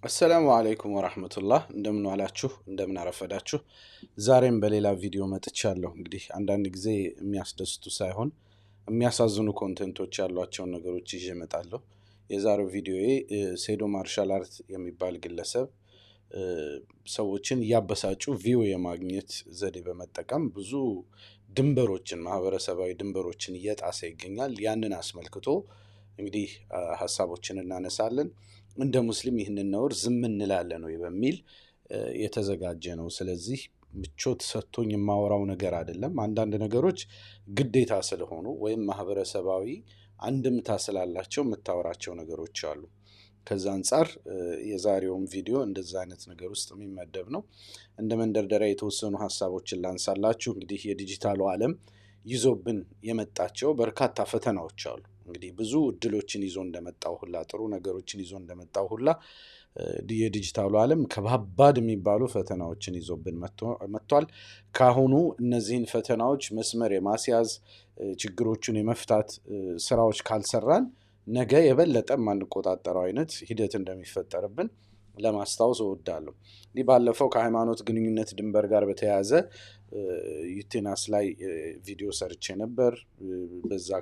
አሰላሙ አለይኩም ወራህመቱላህ እንደምን ዋላችሁ እንደምን አረፈዳችሁ። ዛሬም በሌላ ቪዲዮ መጥቻለሁ። እንግዲህ አንዳንድ ጊዜ የሚያስደስቱ ሳይሆን የሚያሳዝኑ ኮንቴንቶች ያሏቸውን ነገሮች ይዤ እመጣለሁ። የዛሬው ቪዲዮዬ ሴዶ ማርሻል አርት የሚባል ግለሰብ ሰዎችን እያበሳጩ ቪው የማግኘት ዘዴ በመጠቀም ብዙ ድንበሮችን ማህበረሰባዊ ድንበሮችን እየጣሰ ይገኛል። ያንን አስመልክቶ እንግዲህ ሀሳቦችን እናነሳለን። እንደ ሙስሊም ይህንን ነውር ዝም እንላለን ወይ በሚል የተዘጋጀ ነው። ስለዚህ ምቾት ሰጥቶኝ የማወራው ነገር አይደለም። አንዳንድ ነገሮች ግዴታ ስለሆኑ ወይም ማህበረሰባዊ አንድምታ ስላላቸው የምታወራቸው ነገሮች አሉ። ከዛ አንፃር የዛሬውን ቪዲዮ እንደዛ አይነት ነገር ውስጥ የሚመደብ ነው። እንደ መንደርደሪያ የተወሰኑ ሀሳቦችን ላንሳላችሁ። እንግዲህ የዲጂታሉ ዓለም ይዞብን የመጣቸው በርካታ ፈተናዎች አሉ። እንግዲህ ብዙ እድሎችን ይዞ እንደመጣው ሁላ ጥሩ ነገሮችን ይዞ እንደመጣው ሁላ የዲጂታሉ ዓለም ከባባድ የሚባሉ ፈተናዎችን ይዞብን መጥቷል። ካሁኑ እነዚህን ፈተናዎች መስመር የማስያዝ ችግሮቹን የመፍታት ስራዎች ካልሰራን ነገ የበለጠ ማንቆጣጠረው አይነት ሂደት እንደሚፈጠርብን ለማስታወስ እወዳለሁ። እንዲህ ባለፈው ከሃይማኖት ግንኙነት ድንበር ጋር በተያያዘ ዩቲናስ ላይ ቪዲዮ ሰርቼ ነበር።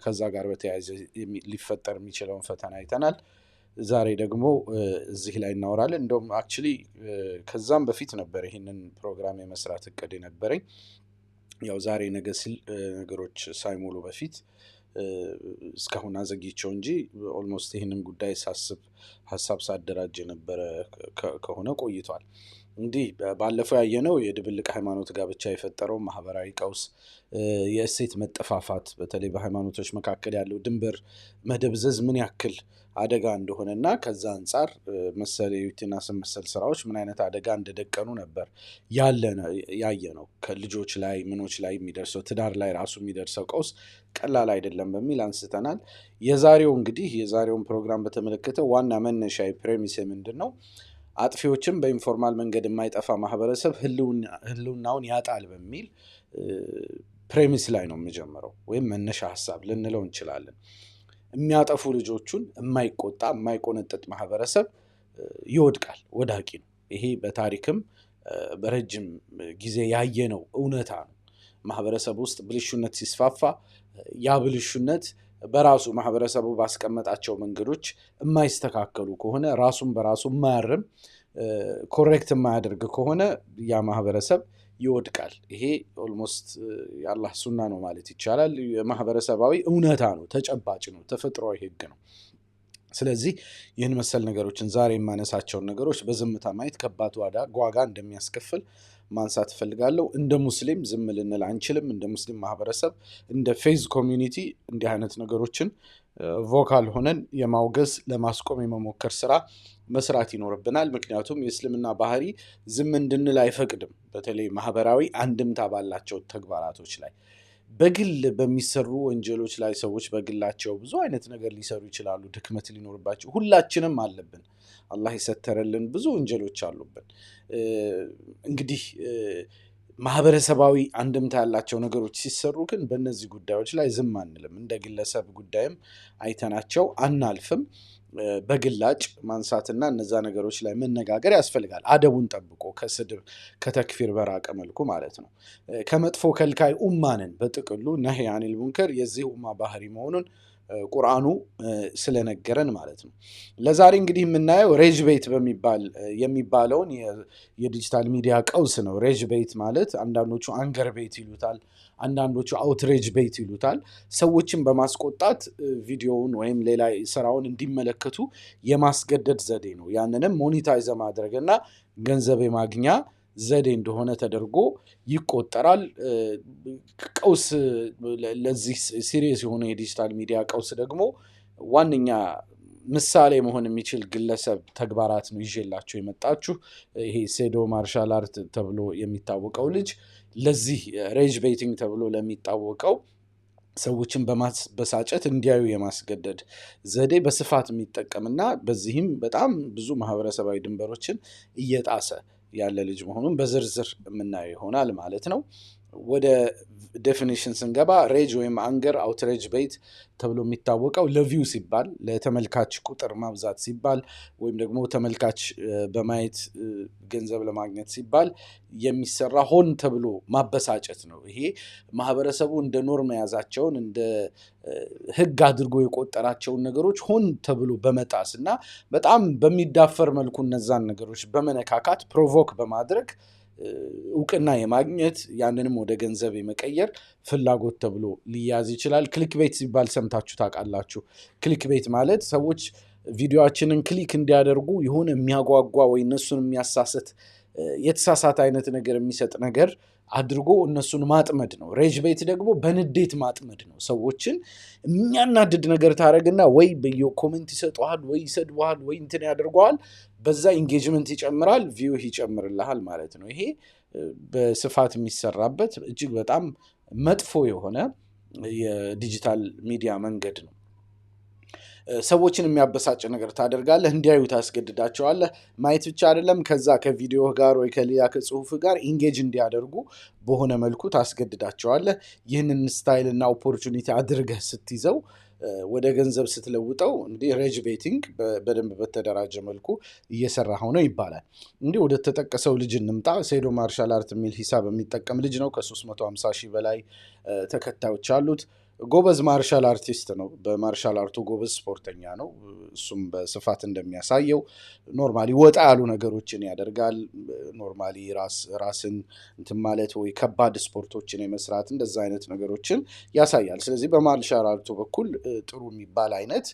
ከዛ ጋር በተያያዘ ሊፈጠር የሚችለውን ፈተና አይተናል። ዛሬ ደግሞ እዚህ ላይ እናወራለን። እንደውም አክቹሊ ከዛም በፊት ነበር ይህንን ፕሮግራም የመስራት እቅድ የነበረኝ። ያው ዛሬ ነገ ሲል ነገሮች ሳይሞሉ በፊት እስካሁን አዘግይቼው እንጂ ኦልሞስት ይህንን ጉዳይ ሀሳብ ሳደራጅ የነበረ ከሆነ ቆይቷል። እንዲህ ባለፈው ያየነው የድብልቅ ሃይማኖት ጋብቻ የፈጠረው ማህበራዊ ቀውስ፣ የእሴት መጠፋፋት፣ በተለይ በሃይማኖቶች መካከል ያለው ድንበር መደብዘዝ ምን ያክል አደጋ እንደሆነና ከዛ አንፃር መሰል የዩቲናስ መሰል ስራዎች ምን አይነት አደጋ እንደደቀኑ ነበር ያየነው። ከልጆች ላይ ምኖች ላይ የሚደርሰው ትዳር ላይ ራሱ የሚደርሰው ቀውስ ቀላል አይደለም በሚል አንስተናል። የዛሬውን ፕሮግራም በተመለከተ ዋና መነሻ ፕሬሚስ ምንድነው? አጥፊዎችን በኢንፎርማል መንገድ የማይጠፋ ማህበረሰብ ህልውናውን ያጣል በሚል ፕሬሚስ ላይ ነው የምጀምረው፣ ወይም መነሻ ሀሳብ ልንለው እንችላለን። የሚያጠፉ ልጆቹን የማይቆጣ የማይቆነጥጥ ማህበረሰብ ይወድቃል፣ ወዳቂ ነው። ይሄ በታሪክም በረጅም ጊዜ ያየነው እውነታ ነው። ማህበረሰብ ውስጥ ብልሹነት ሲስፋፋ ያ ብልሹነት በራሱ ማህበረሰቡ ባስቀመጣቸው መንገዶች የማይስተካከሉ ከሆነ ራሱን በራሱ የማያርም ኮሬክት የማያደርግ ከሆነ ያ ማህበረሰብ ይወድቃል። ይሄ ኦልሞስት የአላህ ሱና ነው ማለት ይቻላል። የማህበረሰባዊ እውነታ ነው፣ ተጨባጭ ነው፣ ተፈጥሯዊ ህግ ነው። ስለዚህ ይህን መሰል ነገሮችን ዛሬ የማነሳቸውን ነገሮች በዝምታ ማየት ከባድ ዋጋ እንደሚያስከፍል ማንሳት እፈልጋለሁ። እንደ ሙስሊም ዝም ልንል አንችልም። እንደ ሙስሊም ማህበረሰብ እንደ ፌዝ ኮሚዩኒቲ እንዲህ አይነት ነገሮችን ቮካል ሆነን የማውገዝ ለማስቆም የመሞከር ስራ መስራት ይኖርብናል። ምክንያቱም የእስልምና ባህሪ ዝም እንድንል አይፈቅድም። በተለይ ማህበራዊ አንድምታ ባላቸው ተግባራቶች ላይ በግል በሚሰሩ ወንጀሎች ላይ ሰዎች በግላቸው ብዙ አይነት ነገር ሊሰሩ ይችላሉ። ድክመት ሊኖርባቸው ሁላችንም አለብን። አላህ የሰተረልን ብዙ ወንጀሎች አሉብን። እንግዲህ ማህበረሰባዊ አንድምታ ያላቸው ነገሮች ሲሰሩ ግን በእነዚህ ጉዳዮች ላይ ዝም አንልም። እንደ ግለሰብ ጉዳይም አይተናቸው አናልፍም። በግላጭ ማንሳትና እነዛ ነገሮች ላይ መነጋገር ያስፈልጋል። አደቡን ጠብቆ ከስድብ ከተክፊር በራቀ መልኩ ማለት ነው። ከመጥፎ ከልካይ ኡማንን በጥቅሉ ነህይ አኒል ሙንከር የዚህ ኡማ ባህሪ መሆኑን ቁርአኑ ስለነገረን ማለት ነው። ለዛሬ እንግዲህ የምናየው ሬጅ ቤት የሚባለውን የዲጂታል ሚዲያ ቀውስ ነው። ሬጅ ቤት ማለት አንዳንዶቹ አንገር ቤት ይሉታል፣ አንዳንዶቹ አውትሬጅ ቤት ይሉታል። ሰዎችን በማስቆጣት ቪዲዮውን ወይም ሌላ ስራውን እንዲመለከቱ የማስገደድ ዘዴ ነው። ያንንም ሞኒታይዝ ማድረግና ገንዘብ የማግኛ ዘዴ እንደሆነ ተደርጎ ይቆጠራል። ቀውስ ለዚህ ሲሪየስ የሆነ የዲጂታል ሚዲያ ቀውስ ደግሞ ዋነኛ ምሳሌ መሆን የሚችል ግለሰብ ተግባራት ነው ይዤላችሁ የመጣችሁ። ይሄ ሴዶ ማርሻል አርት ተብሎ የሚታወቀው ልጅ ለዚህ ሬጅ ቤቲንግ ተብሎ ለሚታወቀው ሰዎችን በማስበሳጨት እንዲያዩ የማስገደድ ዘዴ በስፋት የሚጠቀምና በዚህም በጣም ብዙ ማህበረሰባዊ ድንበሮችን እየጣሰ ያለ ልጅ መሆኑን በዝርዝር የምናየው ይሆናል ማለት ነው። ወደ ዴፊኒሽን ስንገባ ሬጅ ወይም አንገር አውትሬጅ ቤት ተብሎ የሚታወቀው ለቪው ሲባል ለተመልካች ቁጥር ማብዛት ሲባል ወይም ደግሞ ተመልካች በማየት ገንዘብ ለማግኘት ሲባል የሚሰራ ሆን ተብሎ ማበሳጨት ነው። ይሄ ማህበረሰቡ እንደ ኖርም የያዛቸውን እንደ ህግ አድርጎ የቆጠራቸውን ነገሮች ሆን ተብሎ በመጣስ እና በጣም በሚዳፈር መልኩ እነዛን ነገሮች በመነካካት ፕሮቮክ በማድረግ እውቅና የማግኘት ያንንም ወደ ገንዘብ የመቀየር ፍላጎት ተብሎ ሊያዝ ይችላል። ክሊክ ቤት ሲባል ሰምታችሁ ታውቃላችሁ። ክሊክ ቤት ማለት ሰዎች ቪዲዮአችንን ክሊክ እንዲያደርጉ የሆነ የሚያጓጓ ወይ እነሱን የሚያሳስት የተሳሳተ አይነት ነገር የሚሰጥ ነገር አድርጎ እነሱን ማጥመድ ነው። ሬጅ ቤት ደግሞ በንዴት ማጥመድ ነው። ሰዎችን የሚያናድድ ነገር ታደርግና ወይ በኮሜንት ይሰጡሃል ወይ ይሰድቡሃል ወይ እንትን ያደርገዋል። በዛ ኢንጌጅመንት ይጨምራል፣ ቪው ይጨምርልሃል ማለት ነው። ይሄ በስፋት የሚሰራበት እጅግ በጣም መጥፎ የሆነ የዲጂታል ሚዲያ መንገድ ነው። ሰዎችን የሚያበሳጭ ነገር ታደርጋለህ፣ እንዲያዩ ታስገድዳቸዋለህ። ማየት ብቻ አይደለም፣ ከዛ ከቪዲዮ ጋር ወይ ከሌላ ከጽሁፍ ጋር ኢንጌጅ እንዲያደርጉ በሆነ መልኩ ታስገድዳቸዋለህ። ይህንን ስታይል እና ኦፖርቹኒቲ አድርገህ ስትይዘው ወደ ገንዘብ ስትለውጠው እንግዲህ ሬጅ ቤቲንግ በደንብ በተደራጀ መልኩ እየሰራ ሆነው ይባላል። እንግዲህ ወደ ተጠቀሰው ልጅ እንምጣ። ሴዶ ማርሻል አርት የሚል ሂሳብ የሚጠቀም ልጅ ነው። ከ350 ሺህ በላይ ተከታዮች አሉት። ጎበዝ ማርሻል አርቲስት ነው። በማርሻል አርቱ ጎበዝ ስፖርተኛ ነው። እሱም በስፋት እንደሚያሳየው ኖርማሊ ወጣ ያሉ ነገሮችን ያደርጋል። ኖርማሊ ራስን እንትን ማለት ወይ ከባድ ስፖርቶችን የመስራት እንደዛ አይነት ነገሮችን ያሳያል። ስለዚህ በማርሻል አርቱ በኩል ጥሩ የሚባል አይነት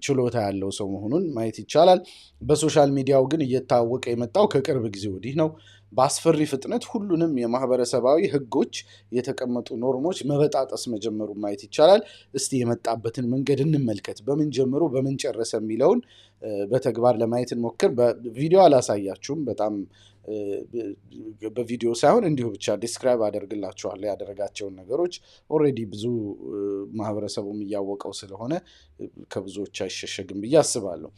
ችሎታ ያለው ሰው መሆኑን ማየት ይቻላል። በሶሻል ሚዲያው ግን እየታወቀ የመጣው ከቅርብ ጊዜ ወዲህ ነው። በአስፈሪ ፍጥነት ሁሉንም የማህበረሰባዊ ህጎች የተቀመጡ ኖርሞች መበጣጠስ መጀመሩን ማየት ይቻላል። እስቲ የመጣበትን መንገድ እንመልከት። በምን ጀምሮ በምን ጨረሰ የሚለውን በተግባር ለማየት እንሞክር። በቪዲዮ አላሳያችሁም። በጣም በቪዲዮ ሳይሆን እንዲሁ ብቻ ዲስክራይብ አደርግላችኋለሁ ያደረጋቸውን ነገሮች። ኦልሬዲ ብዙ ማህበረሰቡም እያወቀው ስለሆነ ከብዙዎች አይሸሸግም ብዬ አስባለሁ።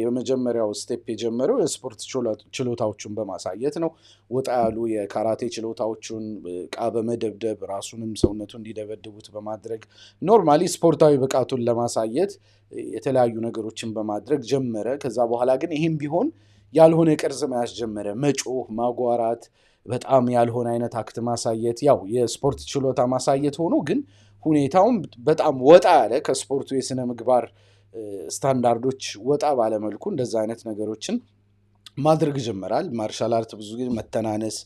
የመጀመሪያው ስቴፕ የጀመረው የስፖርት ችሎታዎቹን በማሳየት ነው። ወጣ ያሉ የካራቴ ችሎታዎቹን ዕቃ በመደብደብ ራሱንም ሰውነቱ እንዲደበድቡት በማድረግ ኖርማሊ ስፖርታዊ ብቃቱን ለማሳየት የተለያዩ ነገሮችን በማድረግ ጀመረ። ከዛ በኋላ ግን ይህም ቢሆን ያልሆነ ቅርጽ መያዝ ጀመረ። መጮህ፣ ማጓራት፣ በጣም ያልሆነ አይነት አክት ማሳየት፣ ያው የስፖርት ችሎታ ማሳየት ሆኖ ግን ሁኔታውም በጣም ወጣ ያለ ከስፖርቱ የስነ ምግባር ስታንዳርዶች ወጣ ባለመልኩ እንደዛ አይነት ነገሮችን ማድረግ ጀመራል። ማርሻል አርት ብዙ ጊዜ መተናነስ፣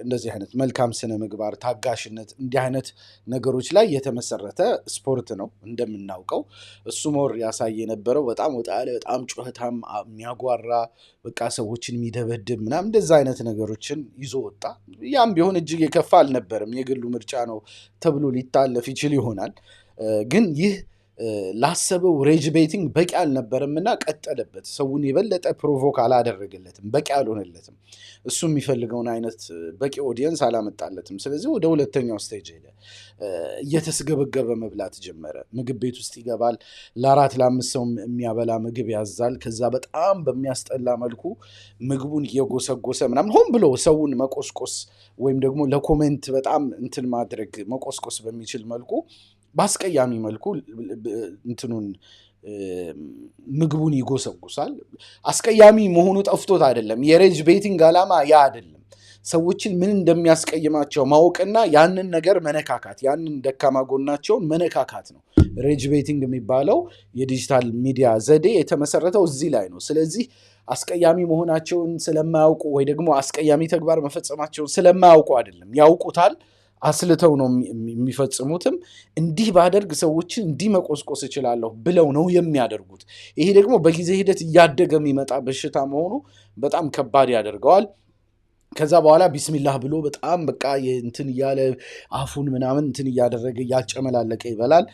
እንደዚህ አይነት መልካም ስነ ምግባር፣ ታጋሽነት እንዲህ አይነት ነገሮች ላይ የተመሰረተ ስፖርት ነው እንደምናውቀው። እሱ ሞር ያሳይ የነበረው በጣም ወጣ ያለ በጣም ጩኸታም የሚያጓራ በቃ ሰዎችን የሚደበድብ ምናምን እንደዛ አይነት ነገሮችን ይዞ ወጣ። ያም ቢሆን እጅግ የከፋ አልነበረም። የግሉ ምርጫ ነው ተብሎ ሊታለፍ ይችል ይሆናል። ግን ይህ ላሰበው ሬጅ ቤቲንግ በቂ አልነበረም እና ቀጠለበት። ሰውን የበለጠ ፕሮቮክ አላደረገለትም፣ በቂ አልሆነለትም። እሱ የሚፈልገውን አይነት በቂ ኦዲየንስ አላመጣለትም። ስለዚህ ወደ ሁለተኛው ስቴጅ ሄደ። እየተስገበገበ መብላት ጀመረ። ምግብ ቤት ውስጥ ይገባል። ለ4-5 ሰው የሚያበላ ምግብ ያዛል። ከዛ በጣም በሚያስጠላ መልኩ ምግቡን እየጎሰጎሰ ምናምን ሆን ብሎ ሰውን መቆስቆስ ወይም ደግሞ ለኮሜንት በጣም እንትን ማድረግ መቆስቆስ በሚችል መልኩ በአስቀያሚ መልኩ እንትኑን ምግቡን ይጎሰጉሳል። አስቀያሚ መሆኑ ጠፍቶት አይደለም። የሬጅ ቤቲንግ ዓላማ ያ አይደለም። ሰዎችን ምን እንደሚያስቀይማቸው ማወቅና ያንን ነገር መነካካት፣ ያንን ደካማ ጎናቸውን መነካካት ነው። ሬጅ ቤቲንግ የሚባለው የዲጂታል ሚዲያ ዘዴ የተመሰረተው እዚህ ላይ ነው። ስለዚህ አስቀያሚ መሆናቸውን ስለማያውቁ ወይ ደግሞ አስቀያሚ ተግባር መፈጸማቸውን ስለማያውቁ አይደለም፣ ያውቁታል። አስልተው ነው የሚፈጽሙትም። እንዲህ ባደርግ ሰዎችን እንዲህ መቆስቆስ እችላለሁ ብለው ነው የሚያደርጉት። ይሄ ደግሞ በጊዜ ሂደት እያደገ የሚመጣ በሽታ መሆኑ በጣም ከባድ ያደርገዋል። ከዛ በኋላ ቢስሚላህ ብሎ በጣም በቃ እንትን እያለ አፉን ምናምን እንትን እያደረገ እያጨመላለቀ ይበላል።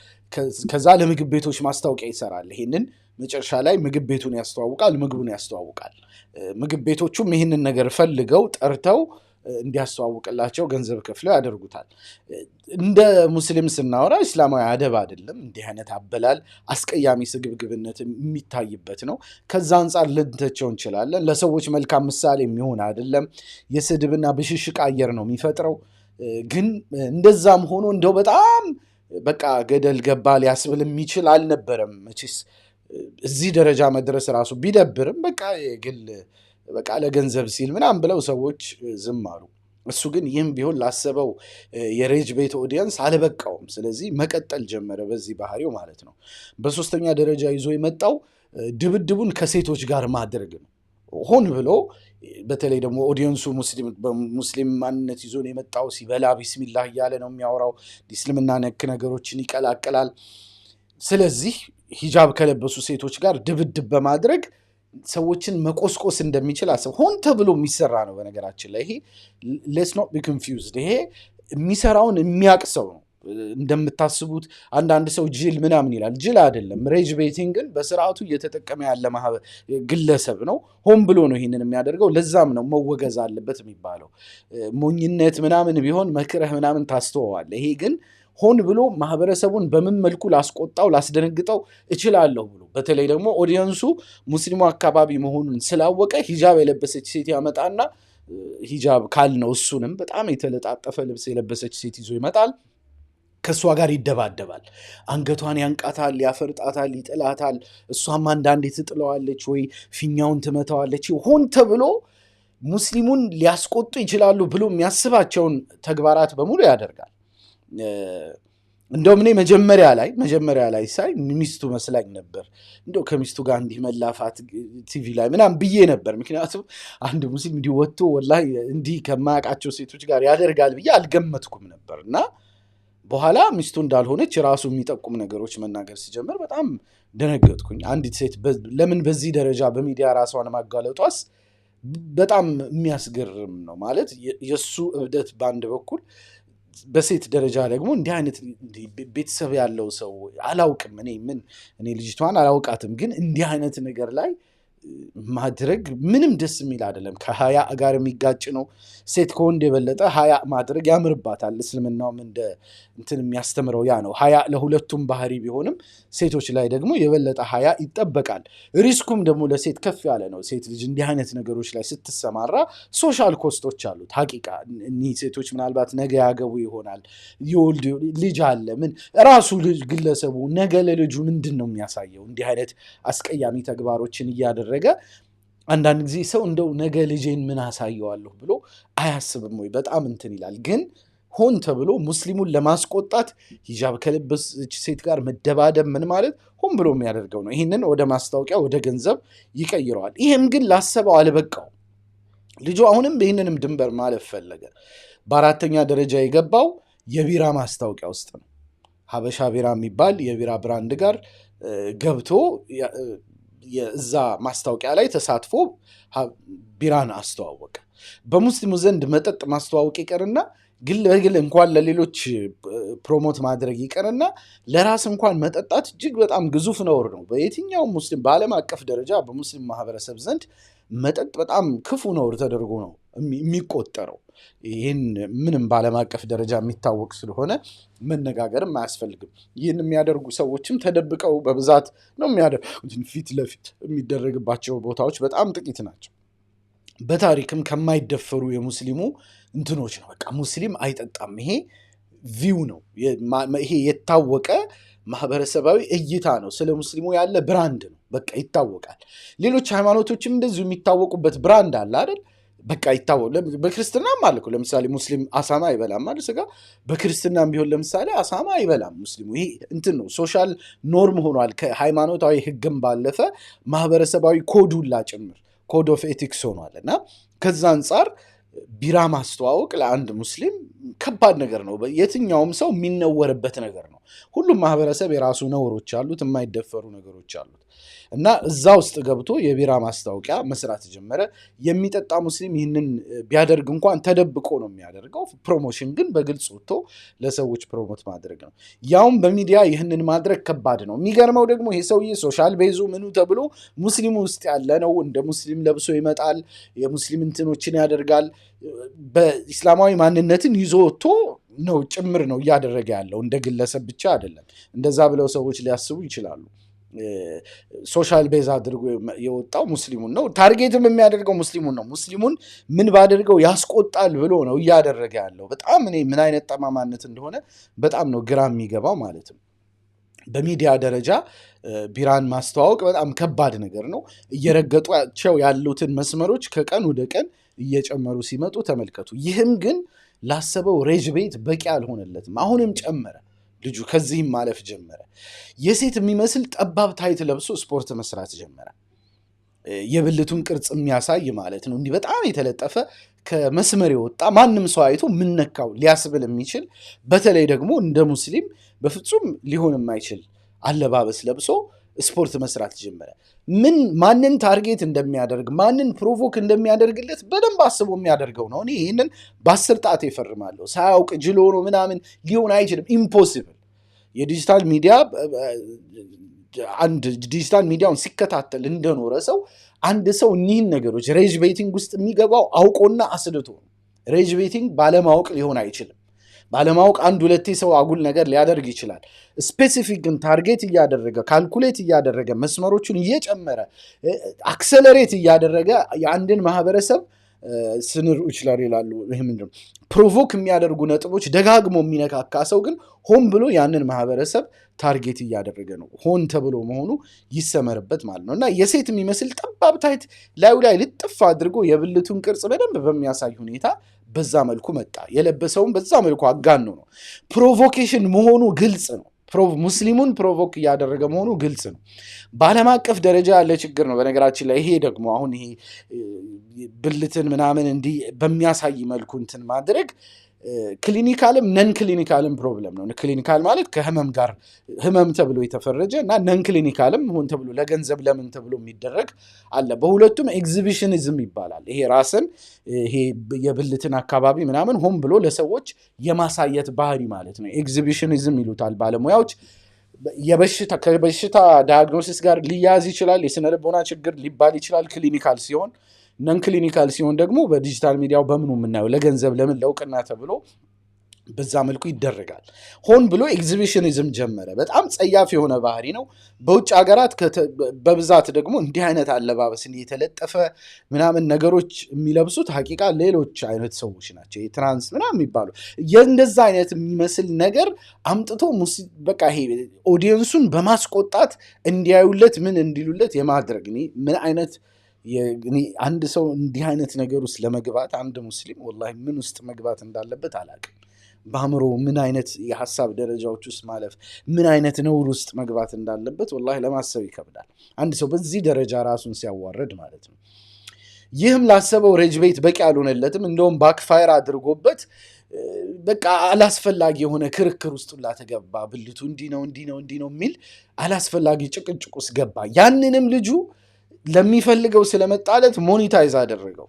ከዛ ለምግብ ቤቶች ማስታወቂያ ይሰራል። ይሄንን መጨረሻ ላይ ምግብ ቤቱን ያስተዋውቃል፣ ምግቡን ያስተዋውቃል። ምግብ ቤቶቹም ይህንን ነገር ፈልገው ጠርተው እንዲያስተዋውቅላቸው ገንዘብ ከፍለው ያደርጉታል። እንደ ሙስሊም ስናወራ እስላማዊ አደብ አይደለም። እንዲህ አይነት አበላል አስቀያሚ ስግብግብነት የሚታይበት ነው። ከዛ አንጻር ልንተቸው እንችላለን። ለሰዎች መልካም ምሳሌ የሚሆን አይደለም። የስድብና ብሽሽቅ አየር ነው የሚፈጥረው። ግን እንደዛም ሆኖ እንደው በጣም በቃ ገደል ገባ ሊያስብል የሚችል አልነበረም። መቼስ እዚህ ደረጃ መድረስ ራሱ ቢደብርም በቃ የግል በቃ ለገንዘብ ሲል ምናምን ብለው ሰዎች ዝም አሉ። እሱ ግን ይህም ቢሆን ላሰበው የሬጅ ቤት ኦዲየንስ አልበቃውም። ስለዚህ መቀጠል ጀመረ በዚህ ባህሪው ማለት ነው። በሶስተኛ ደረጃ ይዞ የመጣው ድብድቡን ከሴቶች ጋር ማድረግ ነው። ሆን ብሎ በተለይ ደግሞ ኦዲየንሱ ሙስሊም ማንነት ይዞ ነው የመጣው። ሲበላ ቢስሚላህ እያለ ነው የሚያወራው። እስልምና ነክ ነገሮችን ይቀላቅላል። ስለዚህ ሂጃብ ከለበሱ ሴቶች ጋር ድብድብ በማድረግ ሰዎችን መቆስቆስ እንደሚችል አስብ። ሆን ተብሎ የሚሰራ ነው። በነገራችን ላይ ይሄ ሌትስ ኖት ቢ ኮንፊውዝድ። ይሄ የሚሰራውን የሚያቅ ሰው ነው። እንደምታስቡት አንዳንድ ሰው ጅል ምናምን ይላል። ጅል አይደለም። ሬጅ ቤቲንግን በስርዓቱ እየተጠቀመ ያለ ግለሰብ ነው። ሆን ብሎ ነው ይህንን የሚያደርገው። ለዛም ነው መወገዝ አለበት የሚባለው። ሞኝነት ምናምን ቢሆን መክረህ ምናምን ታስተዋዋለህ። ይሄ ግን ሆን ብሎ ማህበረሰቡን በምን መልኩ ላስቆጣው ላስደነግጠው እችላለሁ ብሎ በተለይ ደግሞ ኦዲየንሱ ሙስሊሙ አካባቢ መሆኑን ስላወቀ ሂጃብ የለበሰች ሴት ያመጣና ሂጃብ ካልነው እሱንም በጣም የተለጣጠፈ ልብስ የለበሰች ሴት ይዞ ይመጣል። ከእሷ ጋር ይደባደባል። አንገቷን ያንቃታል፣ ያፈርጣታል፣ ይጥላታል። እሷም አንዳንዴ ትጥለዋለች ወይ ፊኛውን ትመታዋለች። ሆን ተብሎ ሙስሊሙን ሊያስቆጡ ይችላሉ ብሎ የሚያስባቸውን ተግባራት በሙሉ ያደርጋል። እንደውም እኔ መጀመሪያ ላይ ሳይ ሚስቱ መስላኝ ነበር። እንደው ከሚስቱ ጋር እንዲህ መላፋት ቲቪ ላይ ምናምን ብዬ ነበር። ምክንያቱም አንድ ሙስሊም እንዲህ ወጥቶ ወላሂ እንዲህ ከማያውቃቸው ሴቶች ጋር ያደርጋል ብዬ አልገመትኩም ነበር። እና በኋላ ሚስቱ እንዳልሆነች ራሱ የሚጠቁም ነገሮች መናገር ሲጀምር በጣም ደነገጥኩኝ። አንዲት ሴት ለምን በዚህ ደረጃ በሚዲያ ራሷን ማጋለጧስ በጣም የሚያስገርም ነው። ማለት የእሱ እብደት በአንድ በኩል፣ በሴት ደረጃ ደግሞ እንዲህ አይነት ቤተሰብ ያለው ሰው አላውቅም። እኔ ልጅቷን አላውቃትም፣ ግን እንዲህ አይነት ነገር ላይ ማድረግ ምንም ደስ የሚል አይደለም። ከሀያ ጋር የሚጋጭ ነው። ሴት ከወንድ የበለጠ ሀያ ማድረግ ያምርባታል። እስልምናውም እንደ እንትን የሚያስተምረው ያ ነው። ሀያ ለሁለቱም ባህሪ ቢሆንም ሴቶች ላይ ደግሞ የበለጠ ሀያ ይጠበቃል። ሪስኩም ደግሞ ለሴት ከፍ ያለ ነው። ሴት ልጅ እንዲህ አይነት ነገሮች ላይ ስትሰማራ ሶሻል ኮስቶች አሉት። ሀቂቃ እኒህ ሴቶች ምናልባት ነገ ያገቡ ይሆናል፣ የወልድ ልጅ አለ። ምን ራሱ ግለሰቡ ነገ ለልጁ ምንድን ነው የሚያሳየው? እንዲህ አይነት አስቀያሚ ተግባሮችን እያደረገ አንዳንድ ጊዜ ሰው እንደው ነገ ልጄን ምን አሳየዋለሁ ብሎ አያስብም ወይ? በጣም እንትን ይላል። ግን ሆን ተብሎ ሙስሊሙን ለማስቆጣት ሂጃብ ከለበሰች ሴት ጋር መደባደብ ምን ማለት ሆን ብሎ የሚያደርገው ነው። ይህንን ወደ ማስታወቂያ ወደ ገንዘብ ይቀይረዋል። ይህም ግን ላሰበው አልበቃው። ልጁ አሁንም ይህንንም ድንበር ማለፍ ፈለገ። በአራተኛ ደረጃ የገባው የቢራ ማስታወቂያ ውስጥ ነው። ሀበሻ ቢራ የሚባል የቢራ ብራንድ ጋር ገብቶ የዛ ማስታወቂያ ላይ ተሳትፎ ቢራን አስተዋወቀ። በሙስሊሙ ዘንድ መጠጥ ማስተዋወቅ ይቀርና ግል በግል እንኳን ለሌሎች ፕሮሞት ማድረግ ይቀርና ለራስ እንኳን መጠጣት እጅግ በጣም ግዙፍ ነውር ነው። በየትኛውም ሙስሊም በዓለም አቀፍ ደረጃ በሙስሊም ማህበረሰብ ዘንድ መጠጥ በጣም ክፉ ነውር ተደርጎ ነው የሚቆጠረው። ይህን ምንም በዓለም አቀፍ ደረጃ የሚታወቅ ስለሆነ መነጋገርም አያስፈልግም። ይህን የሚያደርጉ ሰዎችም ተደብቀው በብዛት ነው የሚያደርጉት። ፊት ለፊት የሚደረግባቸው ቦታዎች በጣም ጥቂት ናቸው። በታሪክም ከማይደፈሩ የሙስሊሙ እንትኖች ነው። በቃ ሙስሊም አይጠጣም። ይሄ ቪው ነው። ይሄ የታወቀ ማህበረሰባዊ እይታ ነው። ስለ ሙስሊሙ ያለ ብራንድ ነው። በቃ ይታወቃል። ሌሎች ሃይማኖቶችም እንደዚሁ የሚታወቁበት ብራንድ አለ አይደል? በቃ ይታወቅ። በክርስትናም አለ እኮ ለምሳሌ ሙስሊም አሳማ አይበላም ማለት ስጋ። በክርስትናም ቢሆን ለምሳሌ አሳማ አይበላም ሙስሊሙ። ይሄ እንትን ነው፣ ሶሻል ኖርም ሆኗል። ከሃይማኖታዊ ህግም ባለፈ ማህበረሰባዊ ኮዱላ ጭምር ኮድ ኦፍ ኤቲክስ ሆኗል። እና ከዛ አንጻር ቢራ ማስተዋወቅ ለአንድ ሙስሊም ከባድ ነገር ነው። የትኛውም ሰው የሚነወርበት ነገር ነው። ሁሉም ማህበረሰብ የራሱ ነውሮች አሉት፣ የማይደፈሩ ነገሮች አሉት እና እዛ ውስጥ ገብቶ የቢራ ማስታወቂያ መስራት ጀመረ። የሚጠጣ ሙስሊም ይህንን ቢያደርግ እንኳን ተደብቆ ነው የሚያደርገው። ፕሮሞሽን ግን በግልጽ ወጥቶ ለሰዎች ፕሮሞት ማድረግ ነው። ያውም በሚዲያ ይህንን ማድረግ ከባድ ነው። የሚገርመው ደግሞ ይሄ ሰውዬ ሶሻል ቤዙ ምኑ ተብሎ ሙስሊሙ ውስጥ ያለ ነው። እንደ ሙስሊም ለብሶ ይመጣል፣ የሙስሊም እንትኖችን ያደርጋል። በኢስላማዊ ማንነትን ይዞ ወጥቶ ነው ጭምር ነው እያደረገ ያለው፣ እንደ ግለሰብ ብቻ አይደለም። እንደዛ ብለው ሰዎች ሊያስቡ ይችላሉ። ሶሻል ቤዝ አድርጎ የወጣው ሙስሊሙን ነው፣ ታርጌትም የሚያደርገው ሙስሊሙን ነው። ሙስሊሙን ምን ባደርገው ያስቆጣል ብሎ ነው እያደረገ ያለው። በጣም እኔ ምን አይነት ጠማማነት እንደሆነ በጣም ነው ግራ የሚገባው ማለት ነው። በሚዲያ ደረጃ ቢራን ማስተዋወቅ በጣም ከባድ ነገር ነው። እየረገጧቸው ያሉትን መስመሮች ከቀን ወደ ቀን እየጨመሩ ሲመጡ ተመልከቱ። ይህም ግን ላሰበው ሬጅ ቤት በቂ አልሆነለትም። አሁንም ጨመረ ልጁ፣ ከዚህም ማለፍ ጀመረ። የሴት የሚመስል ጠባብ ታይት ለብሶ ስፖርት መስራት ጀመረ። የብልቱን ቅርጽ የሚያሳይ ማለት ነው። እንዲህ በጣም የተለጠፈ ከመስመር የወጣ ማንም ሰው አይቶ ምነካው ሊያስብል የሚችል በተለይ ደግሞ እንደ ሙስሊም በፍጹም ሊሆን የማይችል አለባበስ ለብሶ ስፖርት መስራት ጀመረ። ማንን ታርጌት እንደሚያደርግ ማንን ፕሮቮክ እንደሚያደርግለት በደንብ አስቦ የሚያደርገው ነው። እኔ ይህንን በ10 ጣት ይፈርማለሁ። ሳያውቅ ጅሎ ነው ምናምን ሊሆን አይችልም። ኢምፖሲብል። የዲጂታል ሚዲያ አንድ ዲጂታል ሚዲያውን ሲከታተል እንደኖረ ሰው አንድ ሰው እኒህን ነገሮች ሬጅ ቤቲንግ ውስጥ የሚገባው አውቆና አስልቶ ነው። ሬጅ ቤቲንግ ባለማወቅ ሊሆን አይችልም። ባለማወቅ አንድ ሁለቴ ሰው አጉል ነገር ሊያደርግ ይችላል። ስፔሲፊክ ግን ታርጌት እያደረገ ካልኩሌት እያደረገ መስመሮቹን እየጨመረ አክሰለሬት እያደረገ የአንድን ማህበረሰብ ስንር ይችላል ይላሉ። ይሄ ምንድነው? ፕሮቮክ የሚያደርጉ ነጥቦች ደጋግሞ የሚነካካ ሰው ግን ሆን ብሎ ያንን ማህበረሰብ ታርጌት እያደረገ ነው። ሆን ተብሎ መሆኑ ይሰመርበት ማለት ነው። እና የሴት የሚመስል ጠባብ ታይት ላዩ ላይ ልጥፍ አድርጎ የብልቱን ቅርጽ በደንብ በሚያሳይ ሁኔታ በዛ መልኩ መጣ። የለበሰውን በዛ መልኩ አጋኖ ነው። ፕሮቮኬሽን መሆኑ ግልጽ ነው። ሙስሊሙን ፕሮቮክ እያደረገ መሆኑ ግልጽ ነው። በዓለም አቀፍ ደረጃ ያለ ችግር ነው። በነገራችን ላይ ይሄ ደግሞ አሁን ይሄ ብልትን ምናምን እንዲህ በሚያሳይ መልኩ እንትን ማድረግ ክሊኒካልም ነን ክሊኒካልም ፕሮብለም ነው። ክሊኒካል ማለት ከህመም ጋር ህመም ተብሎ የተፈረጀ እና ነን ክሊኒካልም ሆን ተብሎ ለገንዘብ ለምን ተብሎ የሚደረግ አለ። በሁለቱም ኤግዚቢሽኒዝም ይባላል። ይሄ ራስን ይሄ የብልትን አካባቢ ምናምን ሆን ብሎ ለሰዎች የማሳየት ባህሪ ማለት ነው። ኤግዚቢሽኒዝም ይሉታል ባለሙያዎች። ከበሽታ ዳያግኖሲስ ጋር ሊያዝ ይችላል። የስነ ልቦና ችግር ሊባል ይችላል ክሊኒካል ሲሆን። ነን ክሊኒካል ሲሆን ደግሞ በዲጂታል ሚዲያው በምኑ የምናየው ለገንዘብ ለምን ለውቅና ተብሎ በዛ መልኩ ይደረጋል። ሆን ብሎ ኤግዚቢሽኒዝም ጀመረ። በጣም ጸያፍ የሆነ ባህሪ ነው። በውጭ ሀገራት በብዛት ደግሞ እንዲህ አይነት አለባበስን የተለጠፈ ምናምን ነገሮች የሚለብሱት ሀቂቃ ሌሎች አይነት ሰዎች ናቸው። የትራንስ ምናምን የሚባሉ የእንደዛ አይነት የሚመስል ነገር አምጥቶ በቃ ይሄ ኦዲየንሱን በማስቆጣት እንዲያዩለት ምን እንዲሉለት የማድረግ ምን አይነት አንድ ሰው እንዲህ አይነት ነገር ውስጥ ለመግባት አንድ ሙስሊም ወላሂ ምን ውስጥ መግባት እንዳለበት አላውቅም። በአእምሮ ምን አይነት የሐሳብ ደረጃዎች ውስጥ ማለፍ ምን አይነት ነውር ውስጥ መግባት እንዳለበት ወላሂ ለማሰብ ይከብዳል። አንድ ሰው በዚህ ደረጃ ራሱን ሲያዋርድ ማለት ነው። ይህም ላሰበው ሬጅ ቤት በቂ አልሆነለትም። እንደውም ባክፋየር አድርጎበት በቃ አላስፈላጊ የሆነ ክርክር ውስጥ ሁላ ተገባ። ብልቱ እንዲህ ነው የሚል አላስፈላጊ ጭቅጭቅ ውስጥ ገባ። ያንንም ልጁ ለሚፈልገው ስለመጣለት ሞኒታይዝ አደረገው።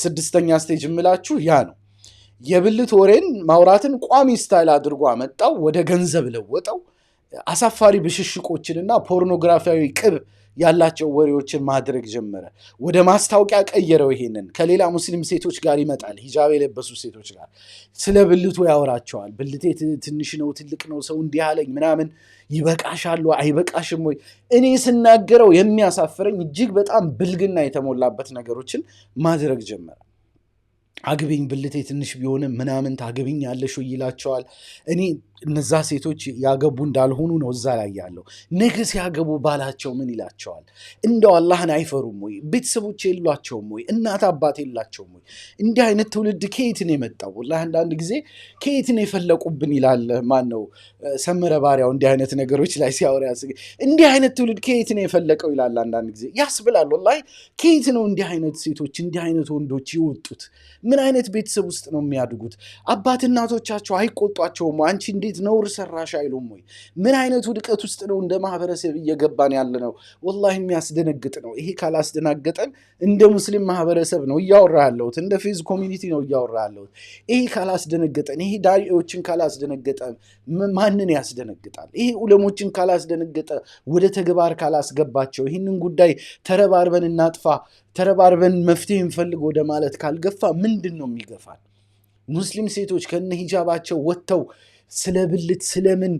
6ኛ ስቴጅ የምላችሁ ያ ነው። የብልት ወሬን ማውራትን ቋሚ ስታይል አድርጎ አመጣው፣ ወደ ገንዘብ ለወጠው። አሳፋሪ ብሽሽቆችንና ፖርኖግራፊያዊ ቅብ ያላቸው ወሬዎችን ማድረግ ጀመረ። ወደ ማስታወቂያ ቀየረው። ይሄንን ከሌላ ሙስሊም ሴቶች ጋር ይመጣል፣ ሂጃብ የለበሱ ሴቶች ጋር ስለ ብልቱ ያወራቸዋል። ብልቴ ትንሽ ነው ትልቅ ነው ሰው እንዲህ አለኝ ምናምን፣ ይበቃሻል አይበቃሽም ወይ? እኔ ስናገረው የሚያሳፍረኝ እጅግ በጣም ብልግና የተሞላበት ነገሮችን ማድረግ ጀመረ። አግቢኝ ብልቴ ትንሽ ቢሆንም ምናምን ታግቢኛለሽ ይላቸዋል። እኔ እነዛ ሴቶች ያገቡ እንዳልሆኑ ነው እዛ ላይ ያለው። ነገ ሲያገቡ ባላቸው ምን ይላቸዋል? እንደው አላህን አይፈሩም ወይ? ቤተሰቦች የሏቸውም ወይ? እናት አባት የላቸውም ወይ? እንዲህ አይነት ትውልድ ከየት ነው የመጣው? ወላሂ አንዳንድ ጊዜ ከየት ነው የፈለቁብን ይላል ማን ነው ሰመረ ባሪያው እንዲህ አይነት ነገሮች ላይ ሲያወራ እንዲህ አይነት ትውልድ ከየት ነው የፈለቀው ይላል። አንዳንድ ጊዜ ያስብላል። ወላሂ ከየት ነው እንዲህ አይነት ሴቶች እንዲህ አይነት ወንዶች የወጡት? ምን አይነት ቤተሰብ ውስጥ ነው የሚያድጉት? አባት እናቶቻቸው አይቆጧቸውም? አንቺ እንዴት እንዴት ነውር ሰራሽ አይሉም ወይ? ምን አይነት ውድቀት ውስጥ ነው እንደ ማህበረሰብ እየገባን ያለ ነው? ወላሂ የሚያስደነግጥ ነው። ይሄ ካላስደናገጠን እንደ ሙስሊም ማህበረሰብ ነው እያወራ ያለሁት፣ እንደ ፌዝ ኮሚኒቲ ነው እያወራ ያለሁት። ይሄ ካላስደነገጠን፣ ይሄ ዳዒዎችን ካላስደነገጠ ማንን ያስደነግጣል? ይሄ ዑለሞችን ካላስደነገጠ፣ ወደ ተግባር ካላስገባቸው፣ ይህንን ጉዳይ ተረባርበን እናጥፋ፣ ተረባርበን መፍትሄ እንፈልግ ወደ ማለት ካልገፋ ምንድን ነው የሚገፋል? ሙስሊም ሴቶች ከነ ሂጃባቸው ወጥተው ስለ ብልት ስለምን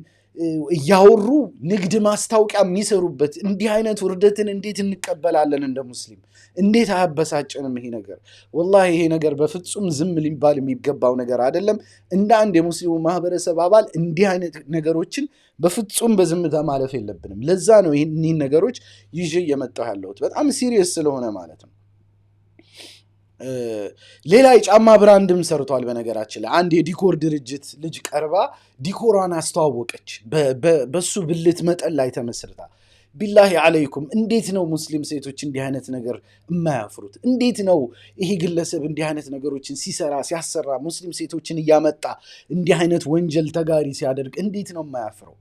እያወሩ ንግድ ማስታወቂያ የሚሰሩበት እንዲህ አይነት ውርደትን እንዴት እንቀበላለን? እንደ ሙስሊም እንዴት አያበሳጨንም ይሄ ነገር? ወላሂ ይሄ ነገር በፍጹም ዝም ሊባል የሚገባው ነገር አይደለም። እንደ አንድ የሙስሊሙ ማህበረሰብ አባል እንዲህ አይነት ነገሮችን በፍጹም በዝምታ ማለፍ የለብንም። ለዛ ነው ይህን ነገሮች ይዤ እየመጣሁ ያለሁት፣ በጣም ሲሪየስ ስለሆነ ማለት ነው። ሌላ የጫማ ብራንድም ሰርቷል። በነገራችን ላይ አንድ የዲኮር ድርጅት ልጅ ቀርባ ዲኮሯን አስተዋወቀች፣ በሱ ብልት መጠን ላይ ተመስርታ። ቢላሂ አለይኩም እንዴት ነው ሙስሊም ሴቶች እንዲህ አይነት ነገር የማያፍሩት? እንዴት ነው ይሄ ግለሰብ እንዲህ አይነት ነገሮችን ሲያሰራ ሙስሊም ሴቶችን እያመጣ እንዲህ አይነት ወንጀል ተጋሪ ሲያደርግ እንዴት ነው የማያፍረው?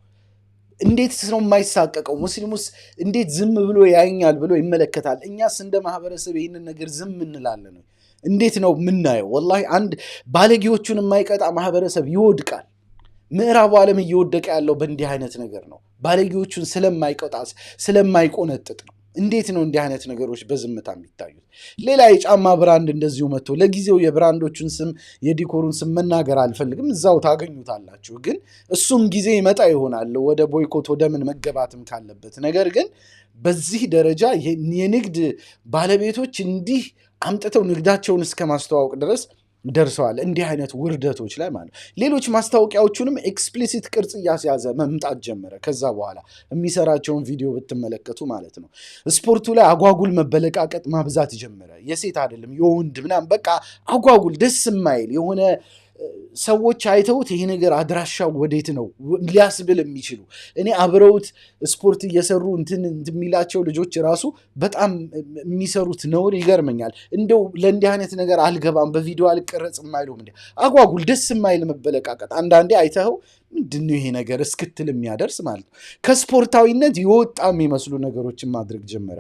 እንዴት ነው የማይሳቀቀው? ሙስሊሙስ እንዴት ዝም ብሎ ያኛል ብሎ ይመለከታል? እኛስ እንደ ማህበረሰብ ይህንን ነገር ዝም እንላለን? እንዴት ነው የምናየው? ወላሂ አንድ ባለጌዎቹን የማይቀጣ ማህበረሰብ ይወድቃል። ምዕራቡ ዓለም እየወደቀ ያለው በእንዲህ አይነት ነገር ነው። ባለጌዎቹን ስለማይቀጣ ስለማይቆነጥጥ ነው። እንዴት ነው እንዲህ አይነት ነገሮች በዝምታ የሚታዩት? ሌላ የጫማ ብራንድ እንደዚሁ መጥቶ፣ ለጊዜው የብራንዶቹን ስም የዲኮሩን ስም መናገር አልፈልግም፣ እዛው ታገኙታላችሁ። ግን እሱም ጊዜ ይመጣ ይሆናል ወደ ቦይኮት ወደ ምን መገባትም ካለበት። ነገር ግን በዚህ ደረጃ የንግድ ባለቤቶች እንዲህ አምጥተው ንግዳቸውን እስከ ማስተዋወቅ ድረስ ደርሰዋል። እንዲህ አይነት ውርደቶች ላይ ማለት ሌሎች ማስታወቂያዎቹንም ኤክስፕሊሲት ቅርጽ እያስያዘ መምጣት ጀመረ። ከዛ በኋላ የሚሰራቸውን ቪዲዮ ብትመለከቱ ማለት ነው። ስፖርቱ ላይ አጓጉል መበለቃቀጥ ማብዛት ጀመረ። የሴት አይደለም የወንድ ምናምን፣ በቃ አጓጉል ደስ የማይል የሆነ ሰዎች አይተውት ይሄ ነገር አድራሻው ወዴት ነው ሊያስብል የሚችሉ እኔ አብረውት ስፖርት እየሰሩ እንትን የሚላቸው ልጆች ራሱ በጣም የሚሰሩት ነውር ይገርመኛል። እንደው ለእንዲህ አይነት ነገር አልገባም፣ በቪዲዮ አልቀረጽም የማይሉ አጓጉል ደስ የማይል መበለቃቀጥ አንዳንዴ አይተኸው ምንድነው ይሄ ነገር እስክትል የሚያደርስ ማለት ነው። ከስፖርታዊነት የወጣ የሚመስሉ ነገሮችን ማድረግ ጀመረ።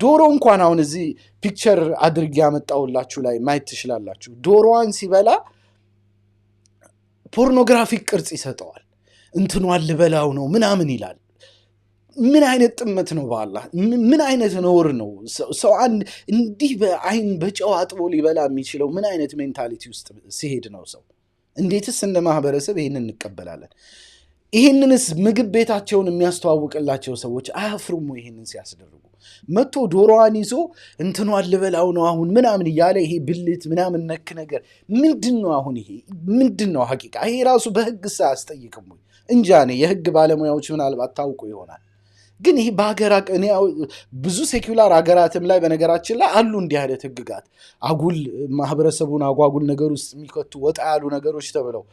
ዶሮ እንኳን አሁን እዚህ ፒክቸር አድርጌ ያመጣሁላችሁ ላይ ማየት ትችላላችሁ። ዶሮዋን ሲበላ ፖርኖግራፊክ ቅርጽ ይሰጠዋል። እንትኗን ልበላው ነው ምናምን ይላል። ምን አይነት ጥመት ነው? በአላህ ምን አይነት ነውር ነው? ሰው አንድ እንዲህ በአይን በጨው አጥቦ ሊበላ የሚችለው ምን አይነት ሜንታሊቲ ውስጥ ሲሄድ ነው ሰው? እንዴትስ እንደ ማህበረሰብ ይህንን እንቀበላለን? ይህንንስ ምግብ ቤታቸውን የሚያስተዋውቅላቸው ሰዎች አያፍሩም? ይህንን ሲያስደርጉ መጥቶ ዶሮዋን ይዞ እንትኗን ልበላው ነው አሁን ምናምን እያለ ይሄ ብልት ምናምን ነክ ነገር ምንድን ነው? አሁን ይሄ ምንድን ነው? ሐቂቃ ይሄ ራሱ በህግ አያስጠይቅም ወይ? እንጃ። እኔ የህግ ባለሙያዎች ምናልባት ታውቁ ይሆናል። ግን ይሄ ብዙ ሴኩላር ሀገራትም ላይ በነገራችን ላይ አሉ እንዲህ አይነት ህግጋት፣ አጉል ማህበረሰቡን አጓጉል ነገር ውስጥ የሚከቱ ወጣ ያሉ ነገሮች ተብለው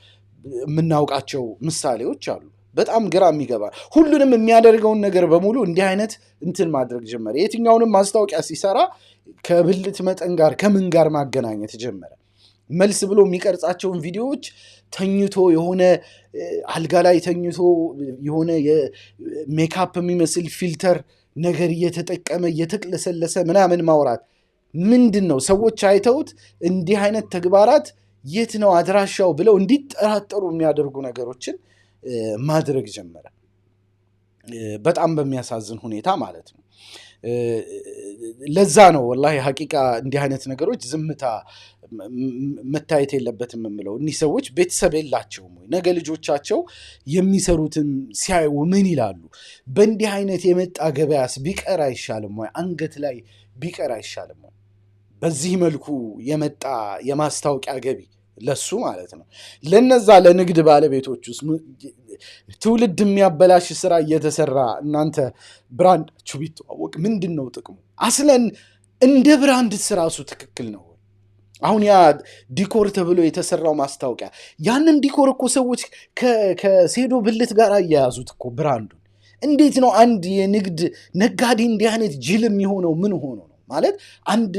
የምናውቃቸው ምሳሌዎች አሉ። በጣም ግራ የሚገባ ሁሉንም የሚያደርገውን ነገር በሙሉ እንዲህ አይነት እንትን ማድረግ ጀመረ። የትኛውንም ማስታወቂያ ሲሰራ ከብልት መጠን ጋር ከምን ጋር ማገናኘት ጀመረ። መልስ ብሎ የሚቀርጻቸውን ቪዲዮዎች ተኝቶ የሆነ አልጋ ላይ ተኝቶ የሆነ የሜካፕ የሚመስል ፊልተር ነገር እየተጠቀመ እየተቅለሰለሰ ምናምን ማውራት ምንድን ነው? ሰዎች አይተውት እንዲህ አይነት ተግባራት የት ነው አድራሻው ብለው እንዲጠራጠሩ የሚያደርጉ ነገሮችን ማድረግ ጀመረ። በጣም በሚያሳዝን ሁኔታ ማለት ነው። ለዛ ነው ወላሂ ሐቂቃ እንዲህ አይነት ነገሮች ዝምታ መታየት የለበትም የምለው። እኒህ ሰዎች ቤተሰብ የላቸውም ወይ? ነገ ልጆቻቸው የሚሰሩትን ሲያዩ ምን ይላሉ? በእንዲህ አይነት የመጣ ገበያስ ቢቀር አይሻልም ወይ? አንገት ላይ ቢቀር አይሻልም ወይ? በዚህ መልኩ የመጣ የማስታወቂያ ገቢ ለሱ ማለት ነው። ለነዛ ለንግድ ባለቤቶች ውስጥ ትውልድ የሚያበላሽ ስራ እየተሰራ እናንተ ብራንዳችሁ ቢተዋወቅ ምንድን ነው ጥቅሙ? አስለን እንደ ብራንድ ስራሱ ትክክል ነው። አሁን ያ ዲኮር ተብሎ የተሰራው ማስታወቂያ ያንን ዲኮር እኮ ሰዎች ከሴዶ ብልት ጋር አያያዙት እኮ ብራንዱን። እንዴት ነው አንድ የንግድ ነጋዴ እንዲህ አይነት ጅል የሚሆነው? ምን ሆኖ ነው ማለት? አንድ